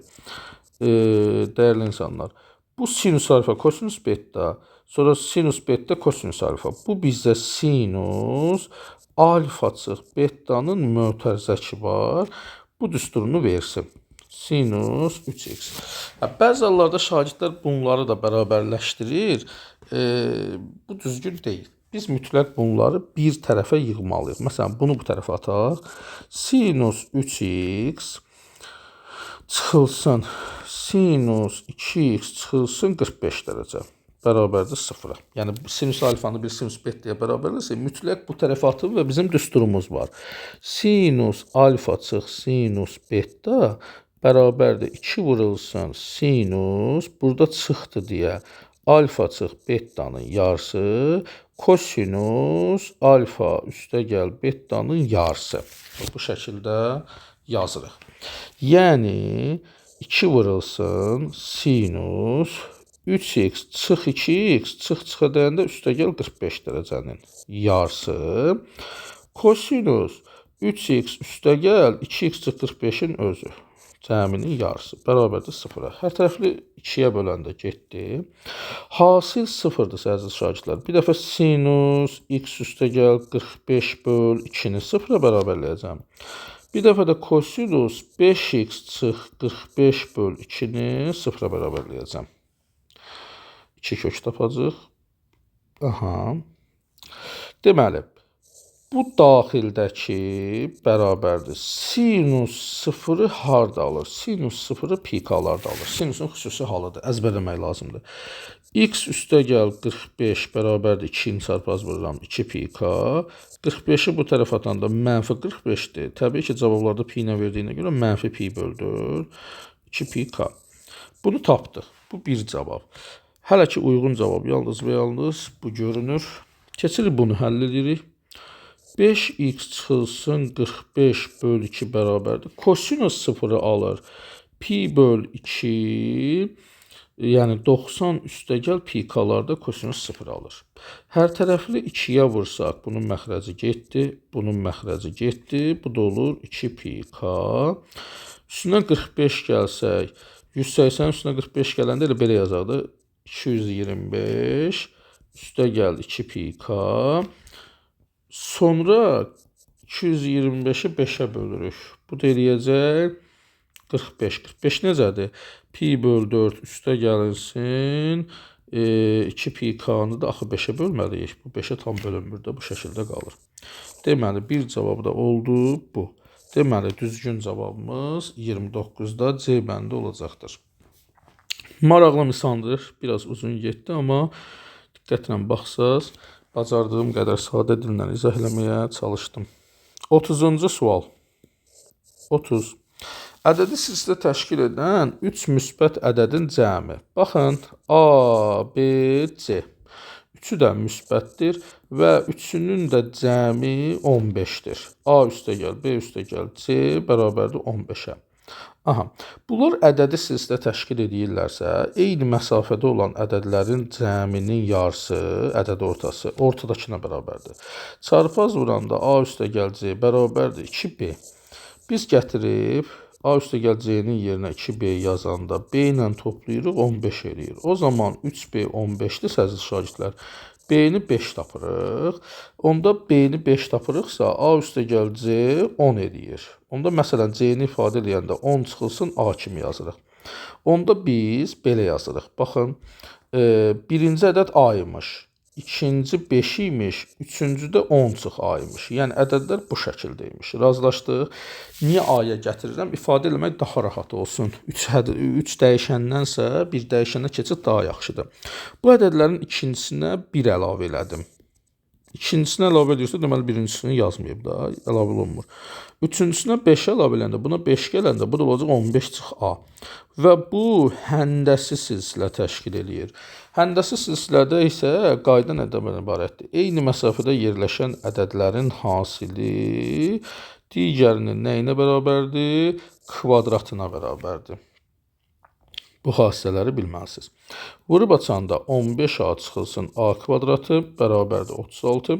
dəyərli insanlar, bu sinus alfa kosinus beta, sonra sinus beta kosinus alfa. Bu bizdə sinus alfa çıx betanın mötərizəki var. Bu düsturunu versin. Sinus 3x. Bəzi hallarda şagirdlər bunları da bərabərləşdirir. Bu düzgün deyil. Biz mütləq bunları bir tərəfə yığmalıyıq. Məsələn, bunu bu tərəfə ataq. Sinus 3x çıxılsın sinus 2x çıxılsın 45 dərəcə. Bərabərdir 0-a. Yəni, sinus alfanı bir sinus betaya bərabərləsə, mütləq bu tərəfə atın və bizim düsturumuz var. Sinus alfa çıx sinus beta bərabərdir 2 vurulsun sinus, burada çıxdı deyə alfa çıx betanın yarısı, kosinus alfa üstə gəl betanın yarısı. Bu şəkildə yazırıq. Yəni, 2 vurulsun sinus 3x çıx 2x çıx-çıxa dəyəndə üstə gəl 45 dərəcənin yarısı. Kosinus 3x üstə gəl 2x çıx 45-in özü. Cəminin yarısı. Bərabərdir 0-a. Hər tərəfli 2-yə böləndə getdi. Hasil 0-dır, əziz şagirdlər. Bir dəfə sinus x üstə gəl 45 böl 2-ni 0-a bərabərləyəcəm. Bir dəfə də kosinus 5x çıx 45 böl 2-ni 0-a bərabərləyəcəm. 2 kök tapacaq. Deməli, bu daxildəki bərabərdir. Sinus 0-ı harda alır? Sinus 0-ı pikalarda alır. Sinusun xüsusi halıdır. Əzbərləmək lazımdır. X üstəgəl 45 bərabərdir 2-ni çarpaz vururam 2 pika. 45-i bu tərəf atanda mənfi 45-dir. Təbii ki, cavablarda pi ilə verdiyinə görə mənfi pi böldür 2 pika. Bunu tapdıq. Bu bir cavab. Hələ ki, uyğun cavab yalnız və yalnız bu görünür. Keçirik bunu həll edirik. 5x çıxılsın 45 böl 2 bərabərdir. Kosinus 0-ı alır. Pi böl 2, yəni 90 üstəgəl pikalarda kosinus 0 alır. Hər tərəfli 2-yə vursaq, bunun məxrəci getdi, bunun məxrəci getdi. Bu da olur 2 pika. Üstünə 45 gəlsək, 180 üstünə 45 gələndə elə belə yazaqdı. 225 üstəgəl 2 pika. Sonra 225-i 5-ə bölürük. Bu da eləyəcək 45. 45 necədir? Pi böl 4 üstə gəlinsin. 2 pikanı da axı 5-ə bölməliyik. Bu 5-ə tam bölünmür də bu şəkildə qalır. Deməli, bir cavab da oldu bu. Deməli, düzgün cavabımız 29-da C bəndi olacaqdır. Maraqlı misaldır. Biraz uzun getdi, amma diqqətlə baxsaz, bacardığım qədər sadə dillə izah eləməyə çalışdım. 30-cu sual. 30. Ədədi silsilə təşkil edən 3 müsbət ədədin cəmi. Baxın, A, B, C. Üçü də müsbətdir və üçünün də cəmi 15-dir. A üstəgəl, B üstəgəl, C bərabərdir 15-ə. Aha, bunlar ədədi silsilə təşkil edirlərsə, eyni məsafədə olan ədədlərin cəminin yarısı, ədəd ortası, ortadakına bərabərdir. Çarpaz vuranda A üstəgəl C bərabərdir 2B. Biz gətirib A üstəgəl C-nin yerinə 2B yazanda B ilə toplayırıq, 15 eləyir. O zaman 3B 15-dir, əziz şagirdlər. B-ni 5 tapırıq. Onda B-ni 5 tapırıqsa, A üstəgəl C 10 eləyir. Onda məsələn, C-ni ifadə eləyəndə 10 çıxılsın A kimi yazırıq. Onda biz belə yazırıq. Baxın, birinci ədəd A imiş, ikinci 5 imiş, üçüncü də 10 çıx A imiş. Yəni, ədədlər bu şəkildə imiş. Razılaşdıq. Niyə A-ya gətirirəm? İfadə eləmək daha rahat olsun. 3 dəyişəndənsə, bir dəyişəndə keçid daha yaxşıdır. Bu ədədlərin ikincisinə 1 əlavə elədim. İkincisini əlavə edirsə, deməli birincisini yazmayıb da, əlavə olunmur. Üçüncüsünə 5 əlavə eləndə, buna 5 gələndə, bu da olacaq 15 çıx A. Və bu həndəsi silsilə təşkil eləyir. Həndəsi silsilədə isə qayda nədən ibarətdir? Eyni məsafədə yerləşən ədədlərin hasili digərinin nəyinə bərabərdir? Kvadratına bərabərdir. Bu hadisələri bilməlisiniz. Vurub açanda 15A çıxılsın A kvadratı bərabərdir 36.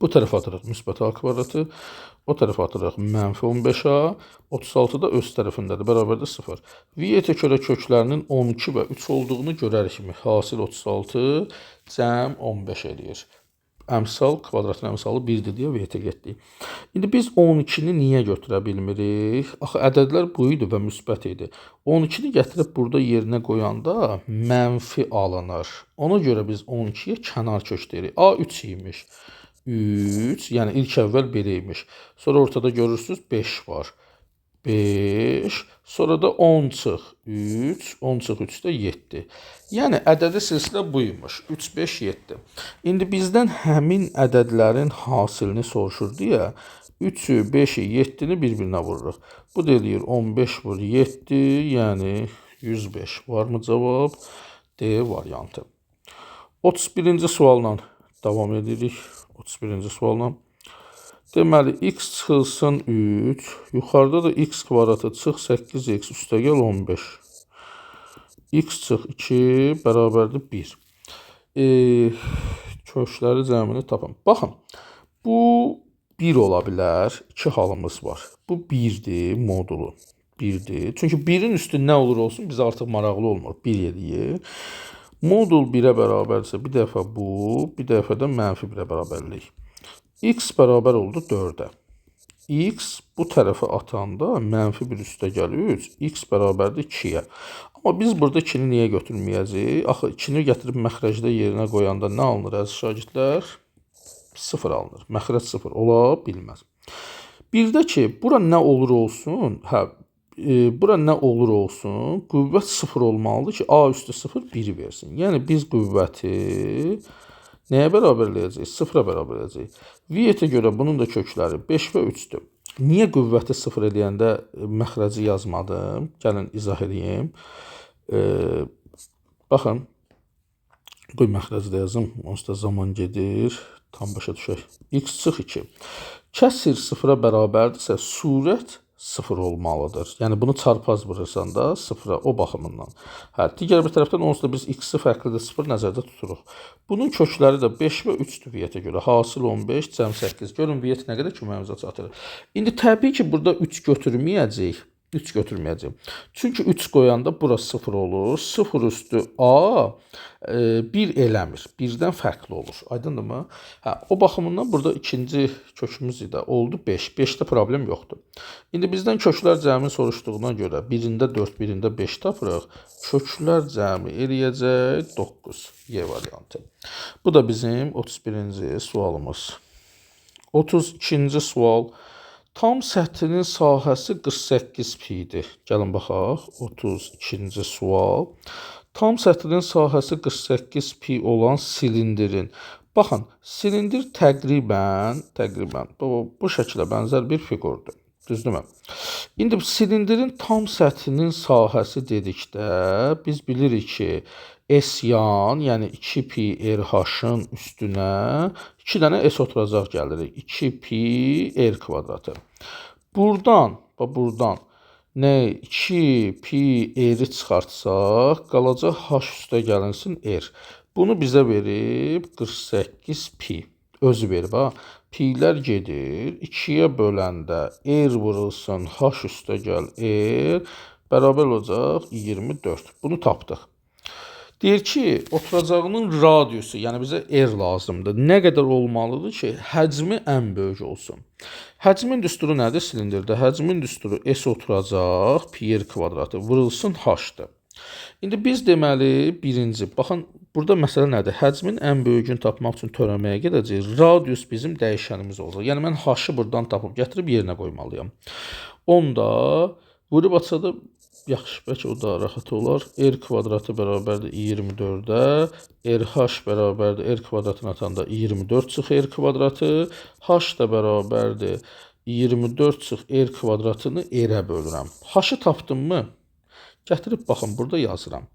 Bu tərəfə atırıq müsbət A kvadratı. O tərəfə atırıq mənfi 15A. 36 da öz tərəfindədir, bərabərdir 0. Viyyətə görə köklərinin 12 və 3 olduğunu görərik mi? Hasil 36, cəm 15 eləyir. Əmsal, kvadratın əmsalı 1-dir deyə viyyətə getdik. İndi biz 12-ni niyə götürə bilmirik? Axı, ədədlər bu idi və müsbət idi. 12-ni gətirib burada yerinə qoyanda mənfi alınır. Ona görə biz 12-yə kənar kök deyirik. A 3 imiş. 3, yəni ilk əvvəl belə imiş. Sonra ortada görürsünüz 5 var. 5, sonra da 10 çıx 3, 10 çıx 3 də 7. Yəni, ədədi silsilə buymuş, 3, 5, 7. İndi bizdən həmin ədədlərin hasilini soruşur deyə 3-ü, 5-i, 7-ni bir-birinə vururuq. Bu da eləyir 15 vur 7, yəni 105. Varmı cavab? D variantı. 31-ci sualla davam edirik. 31-ci sualla. Deməli, x çıxılsın 3, yuxarıda da x kvadratı çıx 8x üstəgəl 15. X çıx 2 bərabərdir 1. Kökləri cəmini tapın. Baxın, bu 1 ola bilər. 2 halımız var. Bu 1-dir, modulu. 1-dir. Çünki 1-in üstü nə olur olsun, biz artıq maraqlı olmur. 1 eləyir. Modul 1-ə bərabərdirsə, bir dəfə bu, bir dəfə də mənfi 1-ə bərabərlik. X bərabər oldu 4-ə. X bu tərəfə atanda mənfi 1 üstəgəl 3, x bərabərdir 2-yə. Amma biz burada 2-ni niyə götürməyəcəyik? Axı, 2-ni gətirib məxrəcdə yerinə qoyanda nə alınır əziz şagirdlər? 0 alınır. Məxrəc 0 ola bilməz. Bir də ki, bura nə olur olsun, bura nə olur olsun, qüvvət 0 olmalıdır ki, A üstü 0 1 versin. Yəni biz qüvvəti nəyə bərabərləyəcəyik? 0-a bərabərləyəcəyik. Viyyətə görə bunun da kökləri 5 və 3-dür. Niyə qüvvəti 0 eləyəndə məxrəci yazmadım? Gəlin izah edeyim. Baxın, qoy məxrəci də yazım. Onsuz da zaman gedir. Tam başa düşək. X çıx 2. Kəsir 0-a bərabərdirsə, surət 0 olmalıdır. Yəni bunu çarpaz vurursan da 0-a o baxımından. Digər bir tərəfdən onsuz da biz x-i fərqli də 0 nəzərdə tuturuq. Bunun kökləri də 5 və 3-dür viyyətə görə. Hasil 15, cəm 8. Görün viyyət nə qədər köməyimizə çatır. İndi təbii ki, burada 3 götürməyəcəyik. 3 götürməyəcəm. Çünki 3 qoyanda bura 0 olur. 0 üstü A 1 eləmir. 1-dən fərqli olur. Aydındırmı? O baxımından burada ikinci kökümüz idi. Oldu 5. 5-də problem yoxdur. İndi bizdən köklər cəmi soruşduğuna görə birində 4, birində 5 tapırıq. Köklər cəmi eləyəcək 9. Y variantı. Bu da bizim 31-ci sualımız. 32-ci sual. Tam səthinin sahəsi 48 pi'dir. Gəlin baxaq. 32-ci sual. Tam səthinin sahəsi 48 pi olan silindirin. Baxın, silindir təqribən bu şəkilə bənzər bir fiqurdur. Düzdürmü? İndi silindirin tam səthinin sahəsi dedikdə biz bilirik ki, S yan, yəni 2 pi RH-ın üstünə 2 dənə S oturacaq gəlirik. 2 pi R kvadratı. Buradan nə 2 pi R-i çıxartsaq, qalacaq H üstə gəlinsin R. Bunu bizə verib 48 pi. Özü verib ha. Pi'lər gedir. 2-yə böləndə R vurulsun, H üstə gəl R. Bərabər olacaq 24. Bunu tapdıq. Deyir ki, oturacağının radiusu, yəni bizə R lazımdır. Nə qədər olmalıdır ki, həcmi ən böyük olsun. Həcmin düsturu nədir silindirdə? Həcmin düsturu S oturacaq, pi R kvadratı vurulsun H-dır. İndi biz deməli, birinci, baxın, burada məsələ nədir? Həcmin ən böyüyünü tapmaq üçün törəməyə gedəcəyik. Radius bizim dəyişənimiz olacaq. Yəni, mən H-ı buradan tapıb gətirib yerinə qoymalıyam. Onda vurub açada yaxşı, bəlkə o da rahat olar. R kvadratı bərabərdir 24-də. RH bərabərdir R kvadratını atanda 24 çıx R kvadratı. H da bərabərdir 24 çıx R kvadratını R-ə bölürəm. H-ı tapdım mı? Gətirib baxın, burada yazıram.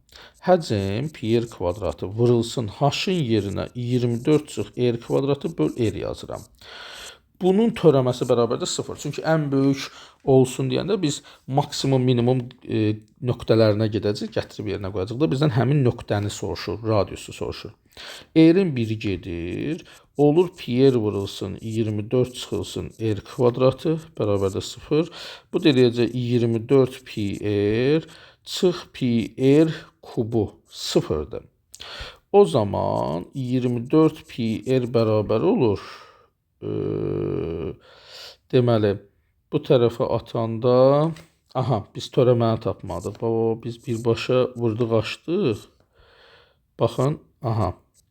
Həcm pi R kvadratı vurulsun H-ın yerinə 24 çıx R kvadratı böl R yazıram. Bunun törəməsi bərabərdir 0. Çünki ən böyük olsun deyəndə biz maksimum, minimum nöqtələrinə gedəcək, gətirib yerinə qoyacaq da bizdən həmin nöqtəni soruşur, radiusu soruşur. R-in biri gedir, olur pi R vurulsun 24 çıxılsın R kvadratı bərabərdir 0. Bu deyəcək 24 pi R çıx pi R kubu 0'dır. O zaman 24 pi R bərabər olur. Deməli, bu tərəfə atanda, biz törəməni tapmadıq. Biz birbaşa vurduq, açdıq. Baxın,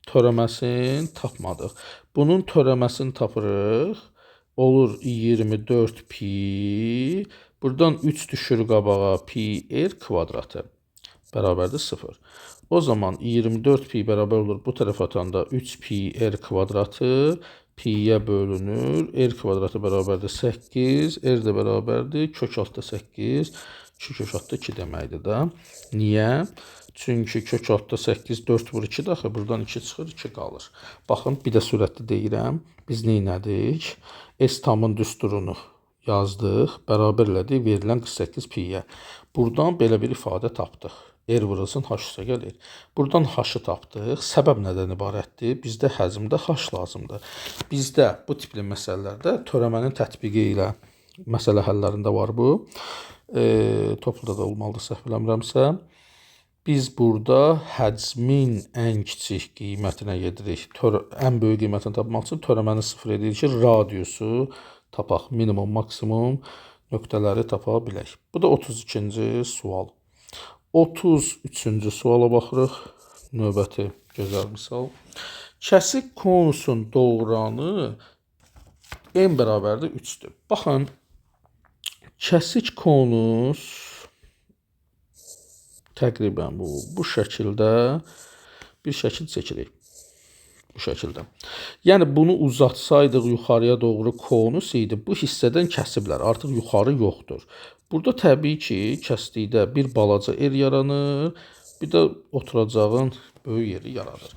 törəməsini tapmadıq. Bunun törəməsini tapırıq. Olur 24 pi. Buradan 3 düşür qabağa, pi R kvadratı bərabərdir 0. O zaman 24 pi bərabər olur. Bu tərəfə atanda 3 pi R kvadratı pi-yə bölünür. R kvadratı bərabərdir 8. R də bərabərdir kök altda 8. 2 kök altda 2 deməkdir də. Niyə? Çünki kök altda 8, 4 vur 2 daxil. Buradan 2 çıxır, 2 qalır. Baxın, bir də sürətli deyirəm. Biz neynədik? S tamın düsturunu yazdıq. Bərabər elədik verilən 48 pi-yə. Buradan belə bir ifadə tapdıq. R vurulsun, H üstə gəlir. Buradan H-ı tapdıq. Səbəb nədən ibarətdir? Bizdə həcmdə H lazımdır. Bizdə bu tipli məsələlərdə törəmənin tətbiqi ilə məsələ həllərində var bu. Topluda da olmalıdır, səhv eləmirəmsə. Biz burada həcmin ən kiçik qiymətinə gedirik. Ən böyük qiymətini tapmaq üçün törəməni 0 edirik ki, radiusu tapaq. Minimum, maksimum nöqtələri tapa bilək. Bu da 32-ci sual. 33-cü suala baxırıq. Növbəti gözəl misal. Kəsik konusun doğranı n bərabərdir 3-dür. Baxın, kəsik konus təqribən bu şəkildə bir şəkil çəkirik. Bu şəkildə. Yəni bunu uzatsaydıq yuxarıya doğru konus idi. Bu hissədən kəsiblər. Artıq yuxarı yoxdur. Burada təbii ki, kəsdikdə bir balaca yer yaranır, bir də oturacağın böyük yeri yaradır.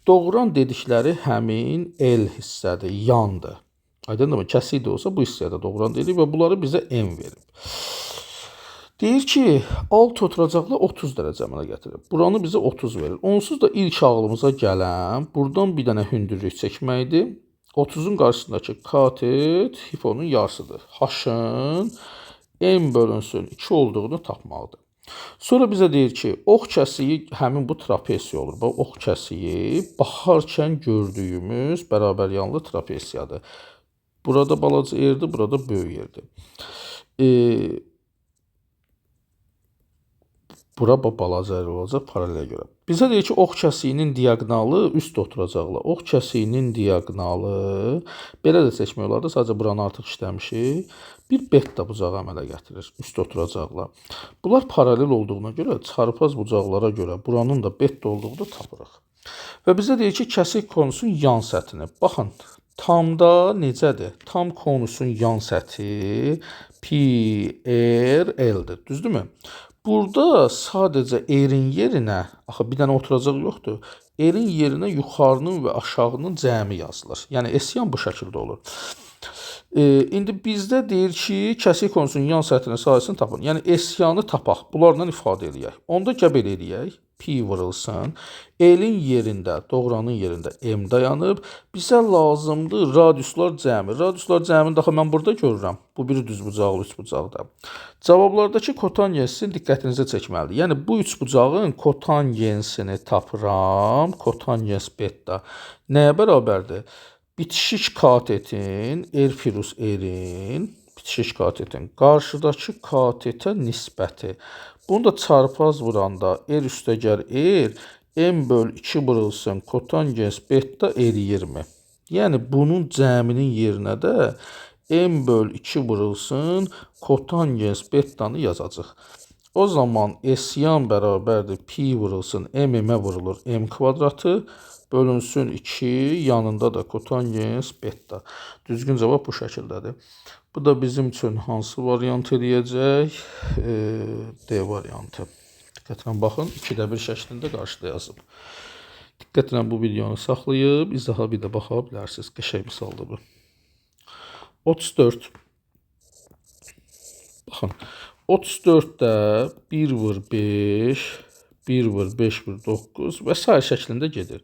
Doğran dedikləri həmin L hissədir, yandır. Aydındır mı? Kəsik də olsa bu hissədə doğran dedik və bunları bizə n verib. Deyir ki, alt oturacaqla 30 dərəcə əmələ gətirir. Buranı bizə 30 verir. Onsuz da ilk ağlımıza gələn buradan bir dənə hündürlük çəkməkdir. 30-un qarşısındakı katet hiponun yarısıdır. H-ın n bölünsün 2 olduğunu tapmaqdır. Sonra bizə deyir ki, ox kəsiyi həmin bu trapesiya olur. Bu ox kəsiyi baxarkən gördüyümüz bərabər yanlı trapesiyadır. Burada balaca yerdir, burada böyük yerdir. Bura balaca yer olacaq paralelə görə. Bizə deyir ki, ox kəsiyinin diaqonalı üst oturacaqla. Ox kəsiyinin diaqonalı belə də seçmək olardı. Sadəcə buranı artıq işləmişik. Bir beta bucağı əmələ gətirir üst oturacaqla. Bunlar paralel olduğuna görə çarpaz bucaqlara görə buranın da beta olduğunu tapırıq. Və bizə deyir ki, kəsik konusun yan səthini. Baxın, tamda necədir? Tam konusun yan səthi pi r l-dir. Düzdürmü? Burada sadəcə r-in yerinə, axı bir dənə oturacaq yoxdur. R-in yerinə yuxarının və aşağının cəmi yazılır. Yəni S-yan bu şəkildə olur. İndi bizdə deyir ki, kəsik konusunun yan səthinin sahəsini tapın. Yəni S-yanı tapaq. Bunlarla ifadə edək. Onda gəl belə edək. Pi vurulsun. L-in yerində, doğranın yerində M dayanıb. Bizə lazımdır radiuslar cəmi. Radiuslar cəmini daha mən burada görürəm. Bu biri düz bucaqlı, üç bucaqda. Cavablardakı kotangensin diqqətinizi çəkməlidir. Yəni bu üç bucağın kotangensini tapıram. Kotangens beta nəyə bərabərdir? Bitişik katetin R plus R-in bitişik katetin qarşıdakı katetə nisbəti. Bunu da çarpaz vuranda R üstəgəl R m böl 2 vurulsun kotangens beta R20. Yəni bunun cəminin yerinə də m böl 2 vurulsun kotangens betanı yazacaq. O zaman S-yan bərabərdir pi vurulsun m-ə vurulur m kvadratı bölünsün 2 yanında da kotangens beta. Düzgün cavab bu şəkildədir. Bu da bizim üçün hansı variant eləyəcək? D variantı. Diqqətlə baxın, 2-də 1 şəklində qarşıda yazıb. Diqqətlə bu videonu saxlayıb, izaha bir də baxa bilərsiniz. Qəşəng misaldır bu. 34. Baxın, 34-də 1 vur 5, 1 vur 5 vur 9 və s. şəklində gedir.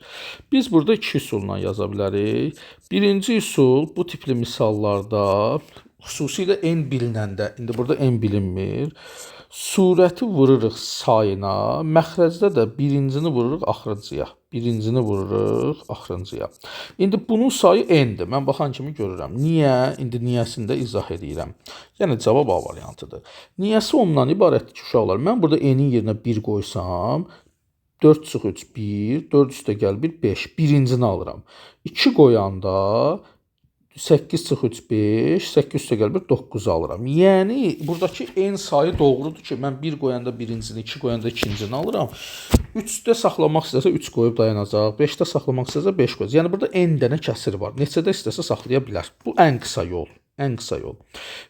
Biz burada 2 üsulla yaza bilərik. Birinci üsul bu tipli misallarda, xüsusilə n bilinəndə, indi burada n bilinmir, surəti vururuq sayına, məxrəcdə də birincini vururuq axırıncıya. Birincini vururuq axırıncıya. İndi bunun sayı n-dir. Mən baxan kimi görürəm. Niyə? İndi niyəsini də izah edirəm. Yəni cavab A variantıdır. Niyəsi ondan ibarətdir ki, uşaqlar, mən burada n-in yerinə 1 qoysam, 4 çıx 3 1, 4 üstə gəl 1 5. Birincini alıram. 2 qoyanda 8 çıx 3 5, 8 üstə gəl 1 9 alıram. Yəni buradakı n sayı doğrudur ki, mən 1 qoyanda birincini, 2 qoyanda ikincini alıram. 3-də saxlamaq istəsə 3 qoyub dayanacaq, 5-də saxlamaq istəsə 5 qoyacaq. Yəni burada n dənə kəsir var. Neçədə istəsə saxlaya bilər. Bu ən qısa yol, ən qısa yol.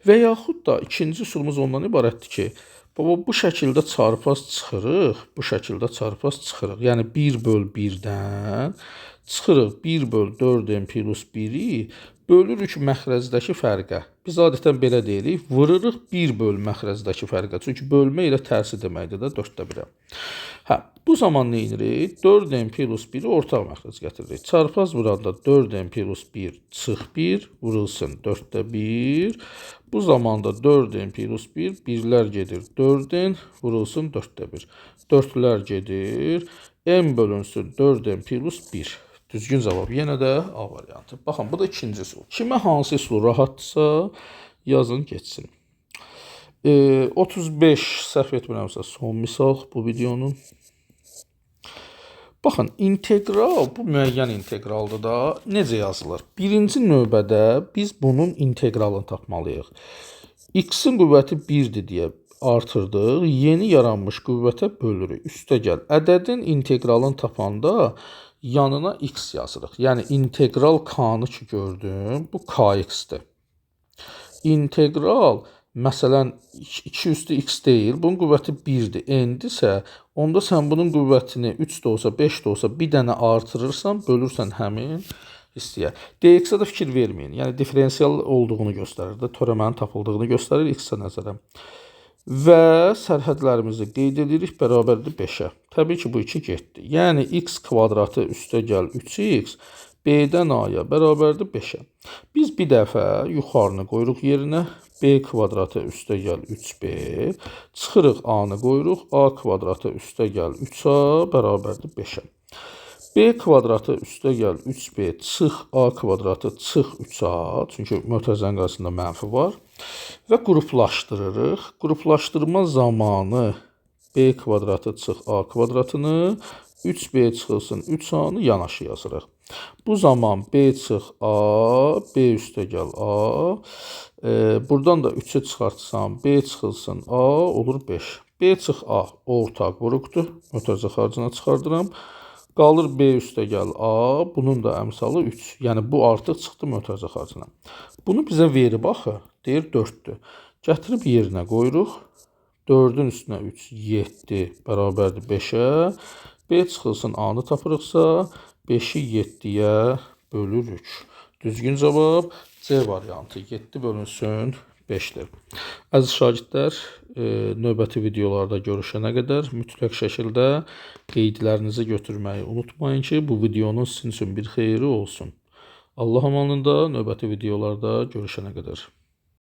Və yaxud da ikinci üsulumuz ondan ibarətdir ki, baba bu şəkildə çarpaz çıxırıq, bu şəkildə çarpaz çıxırıq. Yəni 1 böl 1-dən çıxırıq 1 böl 4n plus 1-i bölürük məxrəzdəki fərqə. Biz adətən belə deyirik, vururuq 1 böl məxrəzdəki fərqə. Çünki bölmə ilə tərsi deməkdir də 4-də 1-ə. Bu zaman nə edirik? 4n plus 1-i ortaq məxrəc gətiririk. Çarpaz vuranda 4n plus 1 çıx 1 vurulsun 4-də 1. Bu zaman da 4n plus 1 birlər gedir 4n vurulsun 4-də 1. 4-lər gedir n bölünsün 4n plus 1. Düzgün cavab yenə də A variantı. Baxın, bu da ikinci üsul. Kimə hansı üsul rahatdırsa yazın geçsin. 35 səhv etmirəmsə son misal bu videonun. Baxın, integral bu müəyyən integraldır da. Necə yazılır? Birinci növbədə biz bunun integralını tapmalıyıq. X-in qüvvəti 1-dir deyə artırdıq. Yeni yaranmış qüvvətə bölürük. Üstəgəl ədədin integralını tapanda yanına x yazırıq. Yəni integral k-nı ki gördüm, bu kx-dir. İntegral məsələn 2 üstü x deyil, bunun qüvvəti 1-dir. N-dirsə, onda sən bunun qüvvətini 3 də olsa, 5 də olsa bir dənə artırırsan, bölürsən həmin hissəyə. dx-ə də fikir verməyin. Yəni diferensial olduğunu göstərir də, törəmənin tapıldığını göstərir x-ə nəzərən. Və sərhədlərimizi qeyd edirik, bərabərdir 5-ə. Təbii ki, bu 2 getdi. Yəni x kvadratı üstəgəl 3x b-dən a-ya bərabərdir 5-ə. Biz bir dəfə yuxarını qoyuruq yerinə. B kvadratı üstəgəl 3b. Çıxırıq a-nı qoyuruq. A kvadratı üstəgəl 3a bərabərdir 5-ə. B kvadratı üstəgəl 3b çıx a kvadratı çıx 3a. Çünki mötərizənin qarşısında mənfi var. Və qruplaşdırırıq. Qruplaşdırma zamanı b kvadratı çıx a kvadratını 3b çıxılsın 3a-nı yanaşı yazırıq. Bu zaman b çıx a, b üstəgəl a. Buradan da 3'ü çıxartsam, b çıxılsın a olur 5. B çıx a ortaq vuruqdur. Mötərizə xaricına çıxardıram. Qalır b üstəgəl a, bunun da əmsalı 3. Yəni bu artıq çıxdı mötərizə xaricına. Bunu bizə verib axı, deyir 4-dür. Gətirib yerinə qoyuruq. 4-ün üstünə 3, 7 bərabərdir 5-ə. B çıxılsın a-nı tapırıqsa, 5-i 7-yə bölürük. Düzgün cavab C variantı. 7 bölünsün 5-dir. Əziz şagirdlər, növbəti videolarda görüşənə qədər mütləq şəkildə qeydlərinizi götürməyi unutmayın ki, bu videonun sizin üçün bir xeyri olsun. Allah amanında növbəti videolarda görüşənə qədər.